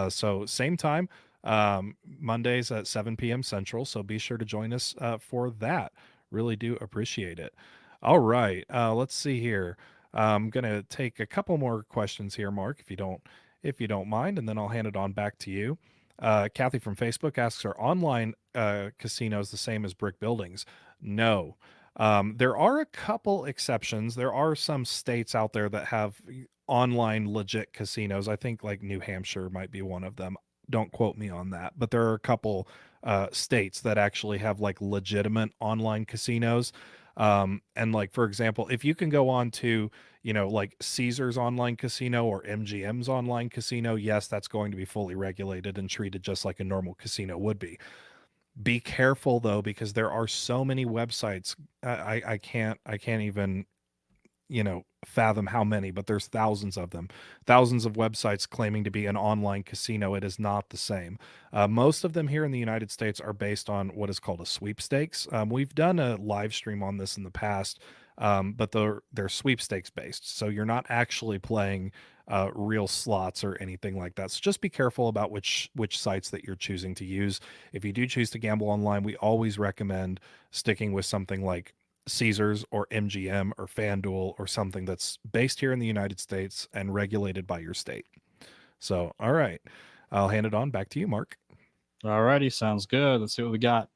So same time, Mondays at 7 p.m. Central. So be sure to join us for that. Really do appreciate it. All right, let's see here. I'm gonna take a couple more questions here, Mark, if you don't mind, and then I'll hand it on back to you. Kathy from Facebook asks, are online casinos the same as brick buildings? No. There are a couple exceptions. There are some states out there that have online legit casinos. I think like New Hampshire might be one of them. Don't quote me on that, but there are a couple states that actually have like legitimate online casinos. And like, for example, if you can go on to, like Caesar's online casino or MGM's online casino, yes, that's going to be fully regulated and treated just like a normal casino would be. Be careful though, because there are so many websites. I can't even, fathom how many, but there's thousands of them, thousands of websites claiming to be an online casino. It is not the same. Most of them here in the United States are based on what is called a sweepstakes. We've done a live stream on this in the past, but they're sweepstakes based, so you're not actually playing real slots or anything like that. So just be careful about which sites that you're choosing to use. If you do choose to gamble online, we always recommend sticking with something like Caesars or MGM or FanDuel or something that's based here in the United States and regulated by your state. So, all right, I'll hand it on back to you, Mark. All righty, sounds good. Let's see what we got.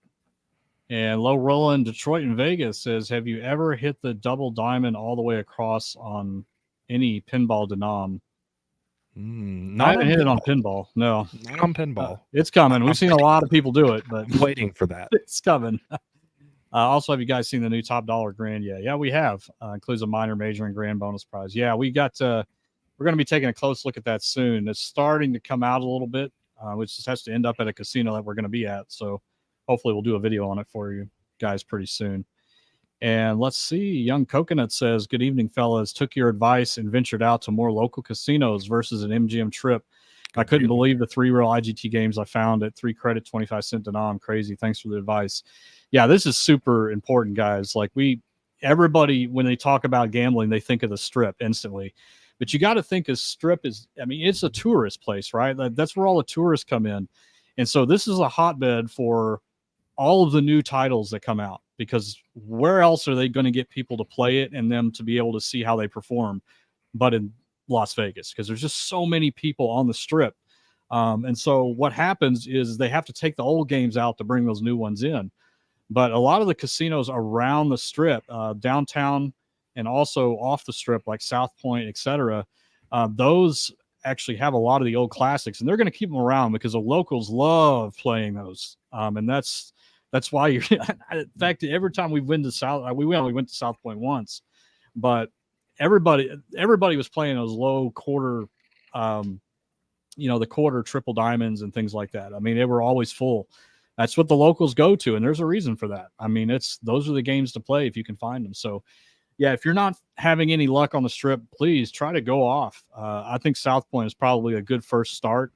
And Low Rollin Detroit and Vegas says, have you ever hit the double diamond all the way across on any pinball denom? I haven't hit it on pinball. No, not on pinball. It's coming. We've seen a lot of people do it, but I'm waiting for that. It's coming. Also, have you guys seen the new top dollar grand? Yeah, we have. Includes a minor, major, and grand bonus prize. Yeah, we got. We're going to be taking a close look at that soon. It's starting to come out a little bit, which just has to end up at a casino that we're going to be at. So hopefully we'll do a video on it for you guys pretty soon. And let's see. Young Coconut says, good evening, fellas. Took your advice and ventured out to more local casinos versus an MGM trip. I couldn't believe the 3 real IGT games I found at 3 credit, 25 cent denom. Crazy. Thanks for the advice. Yeah, this is super important, guys. Like everybody, when they talk about gambling, they think of the Strip instantly. But you got to think of Strip it's a tourist place, right? That's where all the tourists come in. And so this is a hotbed for all of the new titles that come out, because where else are they going to get people to play it and them to be able to see how they perform but in Las Vegas? Because there's just so many people on the Strip. And so what happens is they have to take the old games out to bring those new ones in. But a lot of the casinos around the Strip, downtown and also off the Strip, like South Point, etc., those actually have a lot of the old classics, and they're going to keep them around because the locals love playing those. And that's why you're. In fact, every time we went to we only went to South Point once, but everybody was playing those low quarter, the quarter triple diamonds and things like that. I mean, they were always full. That's what the locals go to, and there's a reason for that. I mean, those are the games to play if you can find them. So, yeah, if you're not having any luck on the Strip, please try to go off. I think South Point is probably a good first start,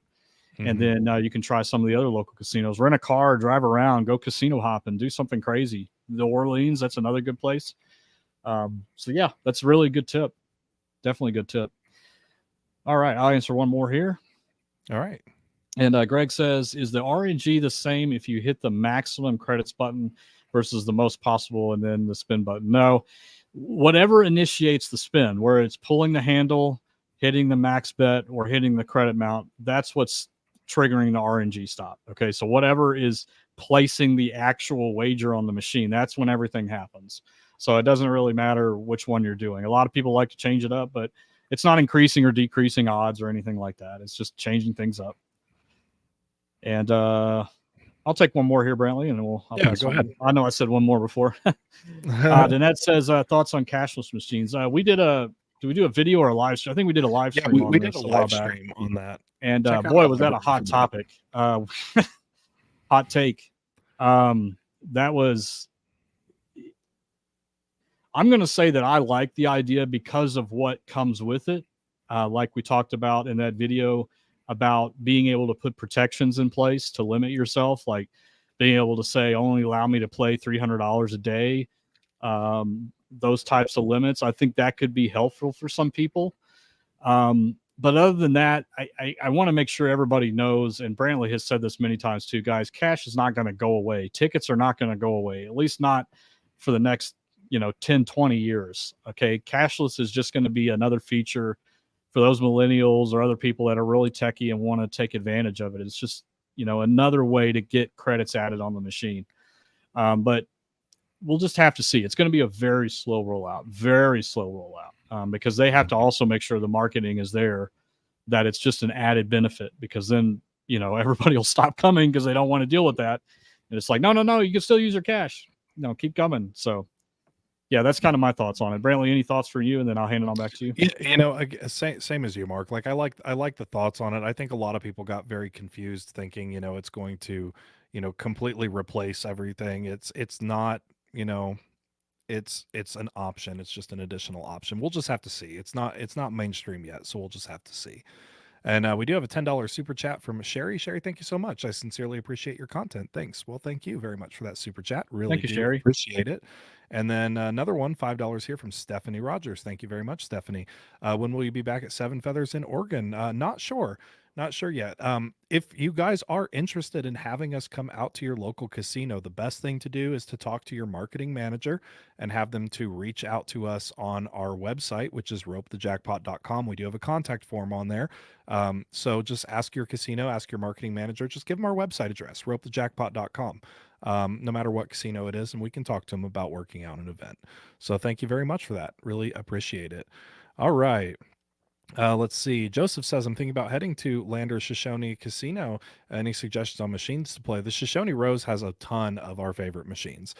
and then you can try some of the other local casinos. Rent a car, drive around, go casino hopping, do something crazy. New Orleans, that's another good place. So, yeah, that's a really good tip. Definitely a good tip. All right, I'll answer one more here. All right. And Greg says, is the RNG the same if you hit the maximum credits button versus the most possible and then the spin button? No. Whatever initiates the spin, where it's pulling the handle, hitting the max bet, or hitting the credit amount, that's what's triggering the RNG stop. Okay, so whatever is placing the actual wager on the machine, that's when everything happens. So it doesn't really matter which one you're doing. A lot of people like to change it up, but it's not increasing or decreasing odds or anything like that. It's just changing things up. And I'll take one more here, Brantley, and we'll. Go ahead. I know I said one more before. Danette says thoughts on cashless machines. Did we do a video or a live stream? I think we did a live stream. Yeah, we did a live stream on that. And boy, was that a hot topic. Hot take. that was, I'm going to say that I like the idea because of what comes with it. Like we talked about in that video about being able to put protections in place to limit yourself, like being able to say, only allow me to play $300 a day. Those types of limits. I think that could be helpful for some people. But other than that, I want to make sure everybody knows, and Brantley has said this many times too, guys, cash is not going to go away. Tickets are not going to go away, at least not for the next, 10, 20 years. Okay. Cashless is just going to be another feature for those millennials or other people that are really techie and want to take advantage of it. It's just, another way to get credits added on the machine. But we'll just have to see. It's going to be a very slow rollout, because they have to also make sure the marketing is there, that it's just an added benefit, because then, everybody will stop coming because they don't want to deal with that. And it's like, no, you can still use your cash. No, keep coming. So yeah, that's kind of my thoughts on it. Brantley, any thoughts for you? And then I'll hand it on back to you. Same as you, Mark. Like I like the thoughts on it. I think a lot of people got very confused, thinking it's going to completely replace everything. It's not. It's an option. It's just an additional option. We'll just have to see. It's not mainstream yet, so we'll just have to see. And we do have a $10 super chat from Sherry. Sherry, thank you so much. I sincerely appreciate your content. Thanks. Well, thank you very much for that super chat. Really Thank you, do Sherry. appreciate it. And then another one, $5 here from Stephanie Rogers. Thank you very much, Stephanie. When will you be back at Seven Feathers in Oregon? Not sure. Not sure yet. If you guys are interested in having us come out to your local casino, the best thing to do is to talk to your marketing manager and have them to reach out to us on our website, which is ropethejackpot.com. We do have a contact form on there. So just ask your casino, ask your marketing manager, just give them our website address, ropethejackpot.com. No matter what casino it is, and we can talk to them about working out an event. So thank you very much for that. Really appreciate it. All right. Let's see. Joseph says, I'm thinking about heading to Lander Shoshone Casino. Any suggestions on machines to play? The Shoshone Rose has a ton of our favorite machines.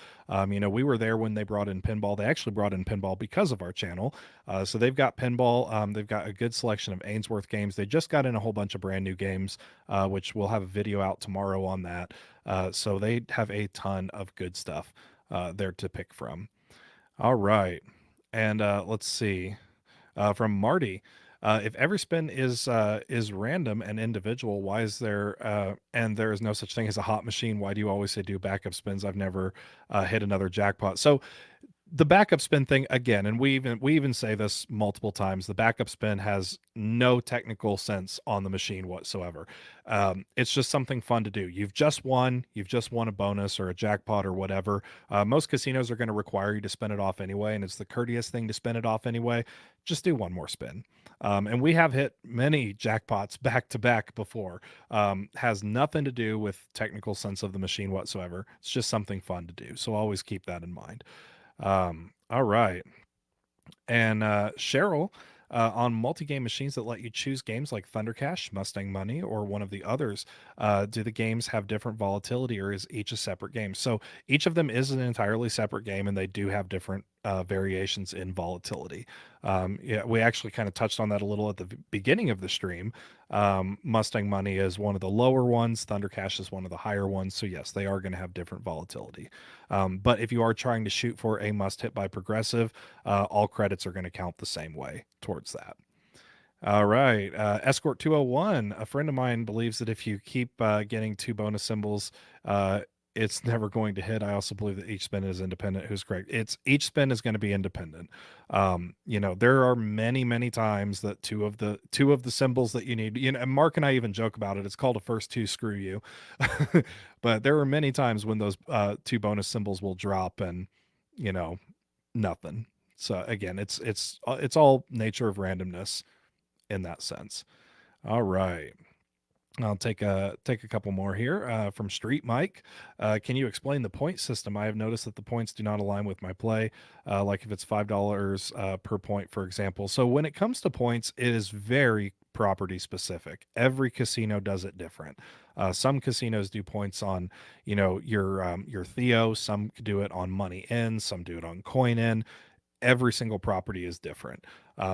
We were there when they brought in pinball. They actually brought in pinball because of our channel. So they've got pinball. They've got a good selection of Ainsworth games. They just got in a whole bunch of brand new games, which we'll have a video out tomorrow on that. So they have a ton of good stuff there to pick from. All right. And let's see. From Marty. If every spin is random and individual, why is there and there is no such thing as a hot machine? Why do you always say do backup spins? I've never hit another jackpot. So the backup spin thing again, and we even say this multiple times, the backup spin has no technical sense on the machine whatsoever. It's just something fun to do. You've just won a bonus or a jackpot or whatever. Most casinos are going to require you to spin it off anyway, and it's the courteous thing to spin it off anyway. Just do one more spin. And we have hit many jackpots back to back before. Has nothing to do with technical sense of the machine whatsoever. It's just something fun to do. So always keep that in mind. All right. And Cheryl, on multi-game machines that let you choose games like Thunder Cash, Mustang Money, or one of the others, do the games have different volatility, or is each a separate game? So each of them is an entirely separate game, and they do have different variations in volatility. Yeah, we actually kind of touched on that a little at the beginning of the stream. Mustang Money is one of the lower ones. Thunder Cash is one of the higher ones. So yes, they are going to have different volatility. But if you are trying to shoot for a must hit by progressive, all credits are going to count the same way towards that. All right. Escort 201. A friend of mine believes that if you keep getting two bonus symbols, it's never going to hit. I also believe that each spin is independent. Who's correct? Each spin is going to be independent. There are many times that two of the symbols that you need, and Mark and I even joke about it. It's called a first two screw you. But there are many times when those two bonus symbols will drop and, nothing. So again, it's all nature of randomness in that sense. All right. I'll take a couple more here from Street Mike. Can you explain the point system? I have noticed that the points do not align with my play, like if it's $5 per point, for example. So when it comes to points, it is very property specific. Every casino does it different. Some casinos do points on, your Theo. Some do it on money in. Some do it on coin in. Every single property is different.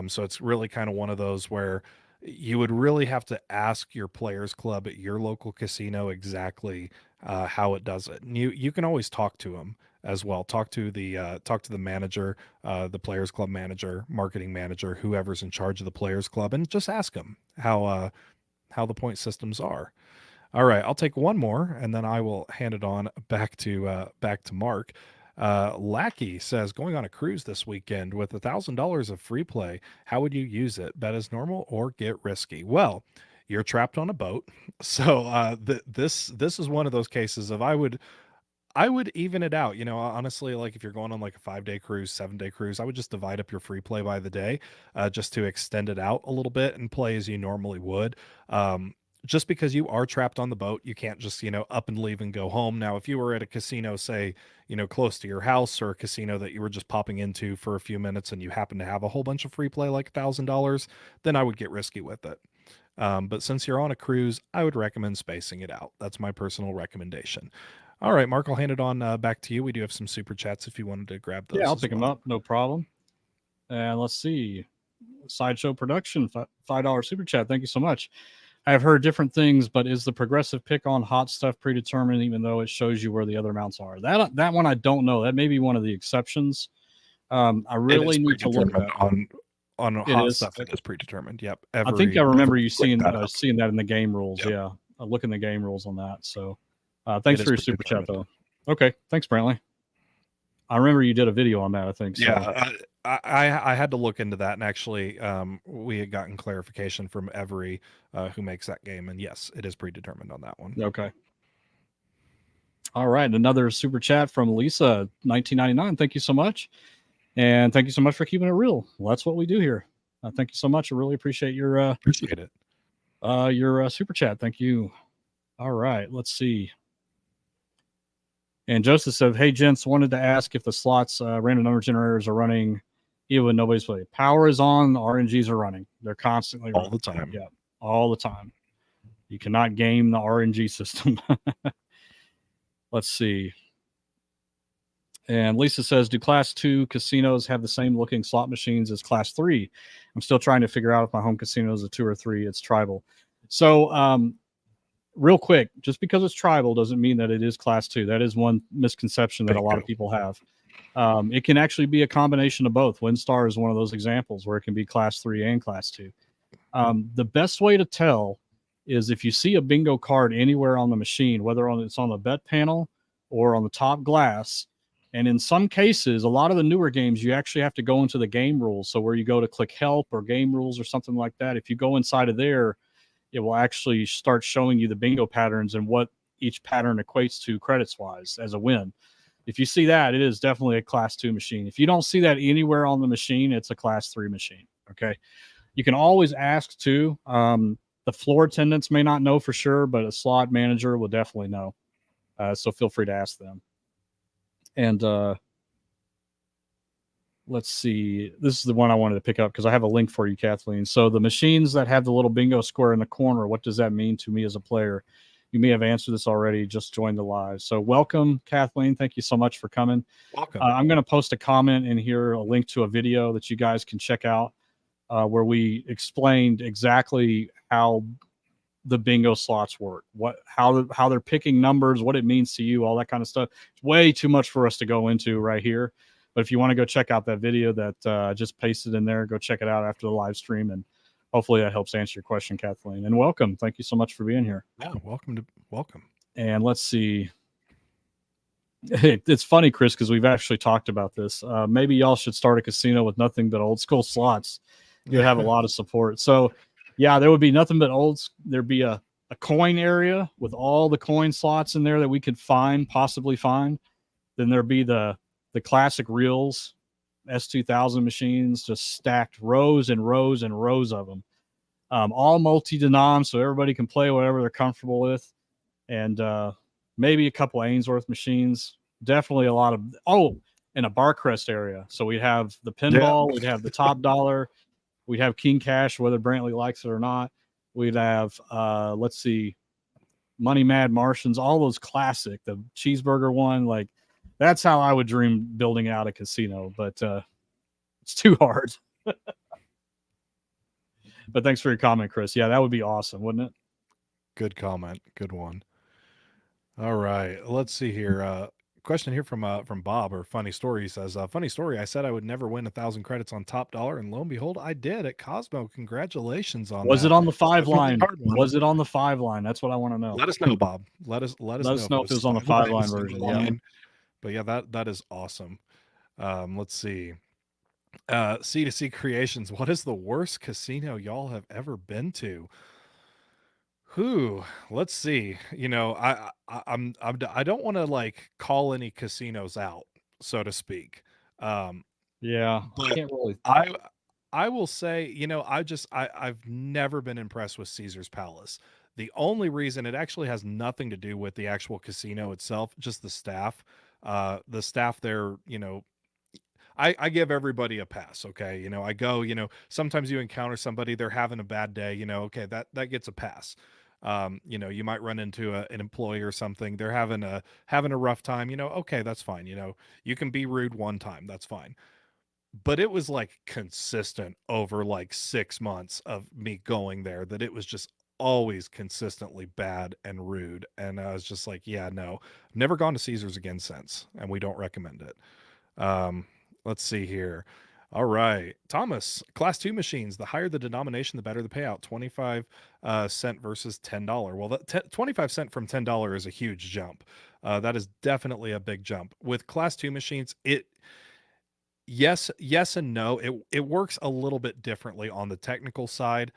So it's really kind of one of those where you would really have to ask your players club at your local casino exactly how it does it. And you can always talk to them as well. Talk to the manager, the players club manager, marketing manager, whoever's in charge of the players club, and just ask them how the point systems are. All right, I'll take one more, and then I will hand it on back to Mark. Lackey says, going on a cruise this weekend with $1,000 of free play. How would you use it? Bet as normal or get risky? Well, you're trapped on a boat, so this is one of those cases of I would even it out. Honestly, like if you're going on like a 5-day cruise, 7-day cruise, I would just divide up your free play by the day, just to extend it out a little bit and play as you normally would. Just because you are trapped on the boat, you can't just, up and leave and go home. Now, if you were at a casino, say, close to your house, or a casino that you were just popping into for a few minutes and you happen to have a whole bunch of free play, like $1,000, then I would get risky with it. But since you're on a cruise, I would recommend spacing it out. That's my personal recommendation. All right, Mark, I'll hand it on back to you. We do have some super chats if you wanted to grab those. Yeah, I'll as pick them well. up. No problem. And let's see. Sideshow Production, $5 super chat. Thank you so much. I have heard different things, but is the progressive pick on hot stuff predetermined, even though it shows you where the other amounts are? That one I don't know. That may be one of the exceptions. I really need to look at on it. Hot Is Stuff. It is predetermined. Yep. I think I remember you seeing that seeing that in the game rules. Yep. Yeah, I look in the game rules on that. So thanks It for your is super chat, predetermined. though. Okay, thanks, Brantley. I remember you did a video on that, I think. So. Yeah, I had to look into that, and actually, we had gotten clarification from Every, who makes that game, and yes, it is predetermined on that one. Okay. All right, another super chat from Lisa, 1999. Thank you so much, and thank you so much for keeping it real. Well, that's what we do here. Thank you so much. I really appreciate your Appreciate it. Your super chat. Thank you. All right, let's see. And Joseph said, "Hey, gents, wanted to ask if the slots random number generators are running even when nobody's playing. Power is on, the RNGs are running. They're constantly all running. the time. Yeah, all the time. You cannot game the RNG system." Let's see. And Lisa says, do Class 2 casinos have the same looking slot machines as Class 3? I'm still trying to figure out if my home casino is a 2 or 3. It's tribal. So real quick, just because it's tribal doesn't mean that it is Class 2. That is one misconception that a lot of people have. It can actually be a combination of both. WinStar is one of those examples where it can be Class 3 and Class 2. The best way to tell is if you see a bingo card anywhere on the machine, whether it's on the bet panel or on the top glass. And in some cases, a lot of the newer games, you actually have to go into the game rules. So where you go to click help or game rules or something like that, if you go inside of there, it will actually start showing you the bingo patterns and what each pattern equates to credits wise as a win. If you see that, it is definitely a Class 2 machine. If you don't see that anywhere on the machine, it's a Class 3 machine. Okay. You can always ask too. The floor attendants may not know for sure, but a slot manager will definitely know. So feel free to ask them. And let's see. This is the one I wanted to pick up because I have a link for you, Kathleen. So the machines that have the little bingo square in the corner, what does that mean to me as a player? You may have answered this already. Just joined the live. So welcome, Kathleen. Thank you so much for coming. Welcome. I'm going to post a comment in here, a link to a video that you guys can check out where we explained exactly how the bingo slots work, how they're picking numbers, what it means to you, all that kind of stuff. It's way too much for us to go into right here. But if you want to go check out that video that just pasted in there, go check it out after the live stream, and hopefully that helps answer your question, Kathleen. And welcome. Thank you so much for being here. Yeah, welcome. And let's see. It's funny, Chris, because we've actually talked about this. Maybe y'all should start a casino with nothing but old school slots. You'd have a lot of support. So yeah, there would be nothing but there'd be a coin area with all the coin slots in there that we could possibly find. Then there'd be the classic reels, S2000 machines, just stacked rows and rows and rows of them. All multi-denom, so everybody can play whatever they're comfortable with. And maybe a couple Ainsworth machines. Definitely a lot of, in a Barcrest area. So we'd have the pinball, we'd have the top dollar, we'd have King Cash, whether Brantley likes it or not. We'd have, let's see, Money Mad Martians, all those classic, the cheeseburger one. Like, that's how I would dream building out a casino, but it's too hard. But thanks for your comment, Chris. Yeah, that would be awesome, wouldn't it? Good comment. Good one. All right, let's see here. Question here from Bob, or funny story. He says, "Funny story. I said I would never win 1,000 credits on Top Dollar, and lo and behold, I did at Cosmo. Congratulations on Was it that. on the 5 Definitely a line? hard one. Was it on the 5 line? That's what I want to know. Let us know, Bob. Let us Let know us if it know if it was was on the 5 5 line, line single version. Yeah. line. But yeah, that is awesome. Let's see. C2C Creations. What is the worst casino y'all have ever been to? Who? Let's see. I don't want to like call any casinos out, so to speak. Um, Yeah. I but can't really. I I will say, I've never been impressed with Caesar's Palace. The only reason, it actually has nothing to do with the actual casino itself, just the staff. The staff there, I give everybody a pass. Okay. I go, sometimes you encounter somebody, they're having a bad day, okay, that gets a pass. You might run into an employee or something. They're having a rough time, okay, that's fine. You can be rude one time. That's fine. But it was like consistent over like 6 months of me going there, that it was just always consistently bad and rude. And I was just like, yeah, no, never gone to Caesars again since, and we don't recommend it. Um, let's see here. All right, Thomas, class 2 machines. The higher the denomination, the better the payout. 25 cent versus $10. Well, 25 cent from $10 is a huge jump. That is definitely a big jump. With class 2 machines, yes and no. It works a little bit differently on the technical side.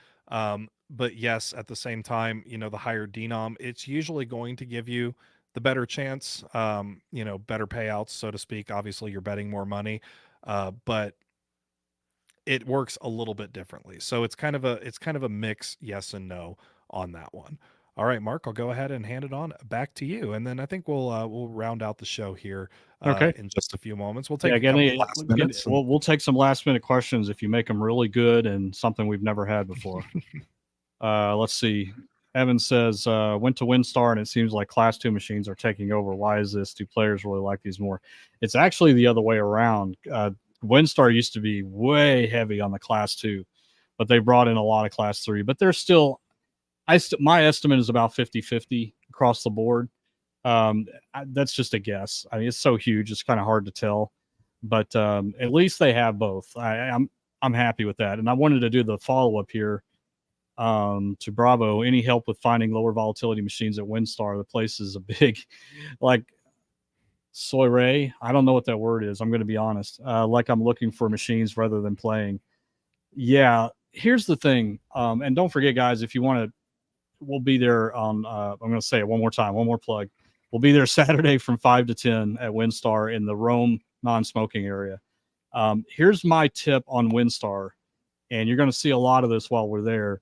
But yes, at the same time, the higher denom, it's usually going to give you the better chance, better payouts, so to speak. Obviously, you're betting more money, but it works a little bit differently. So it's kind of a mix, yes and no, on that one. All right, Mark, I'll go ahead and hand it on back to you, and then I think we'll round out the show here Okay. in just a few moments. We'll Yeah. take a couple last minutes. And We'll take some last minute questions if you make them really good and something we've never had before. Let's see. Evan says, went to WinStar and it seems like class 2 machines are taking over. Why is this? Do players really like these more? It's actually the other way around. WinStar used to be way heavy on the class 2, but they brought in a lot of class 3. But they're still, my estimate is about 50-50 across the board. That's just a guess. I mean, it's so huge, it's kind of hard to tell. But at least they have both. I'm happy with that. And I wanted to do the follow up here to Bravo. Any help with finding lower volatility machines at WinStar? The place is a big, like soiree. I don't know what that word is. I'm going to be honest. Like I'm looking for machines rather than playing. Yeah. Here's the thing. And don't forget, guys, if you want to, we'll be there on, I'm going to say it one more time, one more plug. We'll be there Saturday from 5 to 10 at WinStar in the Rome non-smoking area. Here's my tip on WinStar, and you're going to see a lot of this while we're there,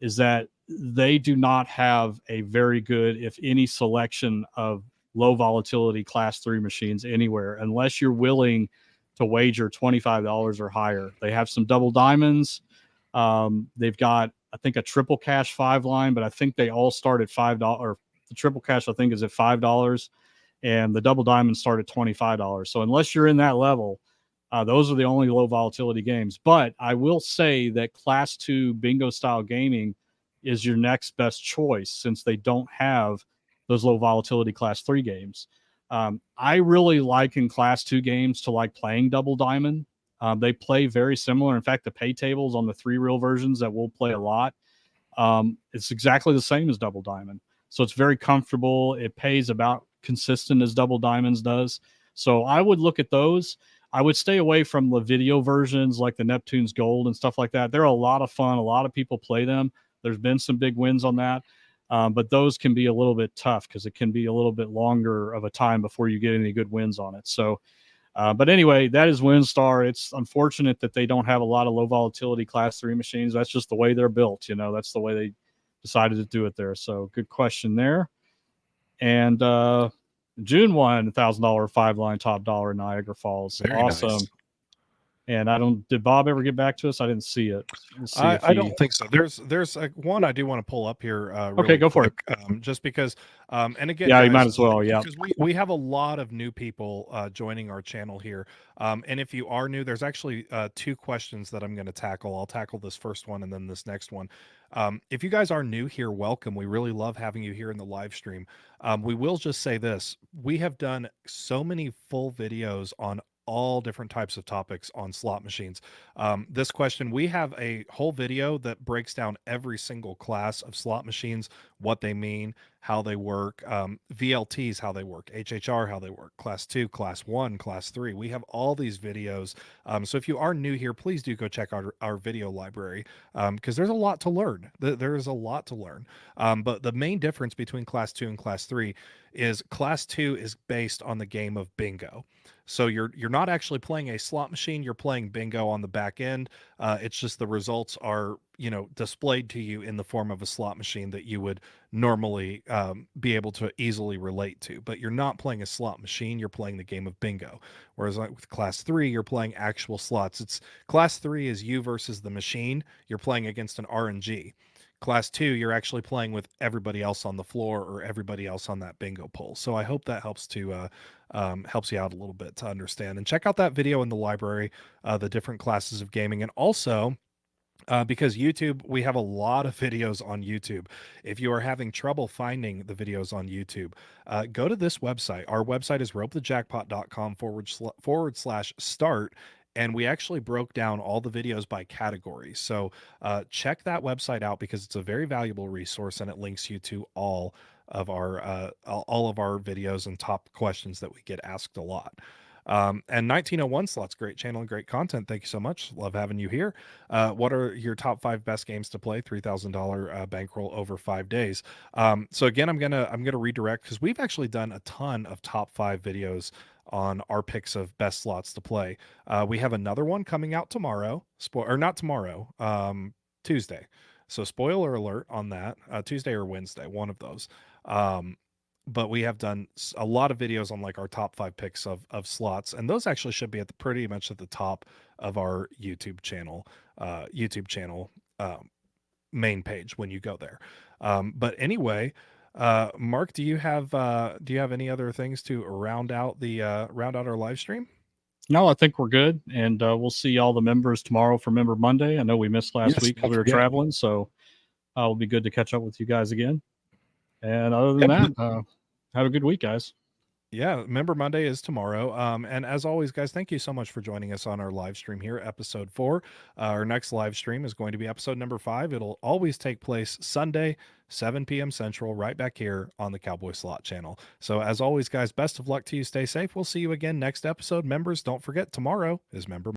is that they do not have a very good, if any, selection of low volatility class 3 machines anywhere, unless you're willing to wager $25 or higher. They have some double diamonds. They've got, I think, a triple cash 5 line, but I think they all start at $5. Or the triple cash, I think, is at $5, and the double diamonds start at $25. So unless you're in that level, those are the only low volatility games. But I will say that class 2 bingo style gaming is your next best choice, since they don't have those low volatility class 3 games. I really like in class 2 games to like playing double diamond. They play very similar. In fact, the pay tables on the 3 reel versions that we'll play a lot, it's exactly the same as double diamond. So it's very comfortable. It pays about consistent as double diamonds does. So I would look at those. I would stay away from the video versions like the Neptune's Gold and stuff like that. They're a lot of fun. A lot of people play them. There's been some big wins on that. But those can be a little bit tough because it can be a little bit longer of a time before you get any good wins on it. So, but anyway, that is WinStar. It's unfortunate that they don't have a lot of low volatility class 3 machines. That's just the way they're built. That's the way they decided to do it there. So good question there. And June won $1,000 5 line top dollar in Niagara Falls. very Awesome. nice. And I don't. Did Bob ever get back to us? I didn't see it. Let's see if I he. don't think so. There's one I do want to pull up here Okay, really go for it. quick, just because. And again, Yeah, you might guys, as well. Yeah. because we have a lot of new people joining our channel here. And if you are new, there's actually two questions that I'm going to tackle. I'll tackle this first one and then this next one. If you guys are new here, welcome. We really love having you here in the live stream. We will just say this: we have done so many full videos on all different types of topics on slot machines. This question, we have a whole video that breaks down every single class of slot machines, what they mean, how they work, VLTs, how they work, HHR, how they work, class 2, class 1, class 3. We have all these videos. So if you are new here, please do go check out our video library, because there's a lot to learn. There is a lot to learn. But the main difference between class 2 and class 3 is class 2 is based on the game of bingo. So you're not actually playing a slot machine, you're playing bingo on the back end. It's just the results are, displayed to you in the form of a slot machine that you would normally be able to easily relate to. But you're not playing a slot machine, you're playing the game of bingo. Whereas like with class 3, you're playing actual slots. It's class 3 is you versus the machine. You're playing against an RNG. Class 2, you're actually playing with everybody else on the floor or everybody else on that bingo pole. So I hope that helps you out a little bit to understand. And check out that video in the library, the different classes of gaming. And also, because YouTube, we have a lot of videos on YouTube. If you are having trouble finding the videos on YouTube, go to this website. Our website is ropethejackpot.com / start. And we actually broke down all the videos by category. So check that website out because it's a very valuable resource and it links you to all of our videos and top questions that we get asked a lot. And 1901 slots, great channel and great content. Thank you so much. Love having you here. What are your top 5 best games to play? $3,000 bankroll over 5 days. So again, I'm gonna redirect because we've actually done a ton of top 5 videos on our picks of best slots to play. We have another one coming out tomorrow, or not tomorrow, Tuesday. So spoiler alert on that, Tuesday or Wednesday, one of those. But we have done a lot of videos on like our top 5 picks of slots, and those actually should be pretty much at the top of our YouTube channel, main page when you go there. But anyway, Mark, do you have any other things to round out our live stream? No, I think we're good, and we'll see all the members tomorrow for Member Monday. I know we missed last week because we were traveling, so it'll be good to catch up with you guys again. And other than that, have a good week, guys. Yeah, Member Monday is tomorrow. And as always, guys, thank you so much for joining us on our live stream here, episode 4. Our next live stream is going to be episode number 5. It'll always take place Sunday, 7 p.m. Central, right back here on the Cowboy Slot channel. So as always, guys, best of luck to you. Stay safe. We'll see you again next episode. Members, don't forget, tomorrow is Member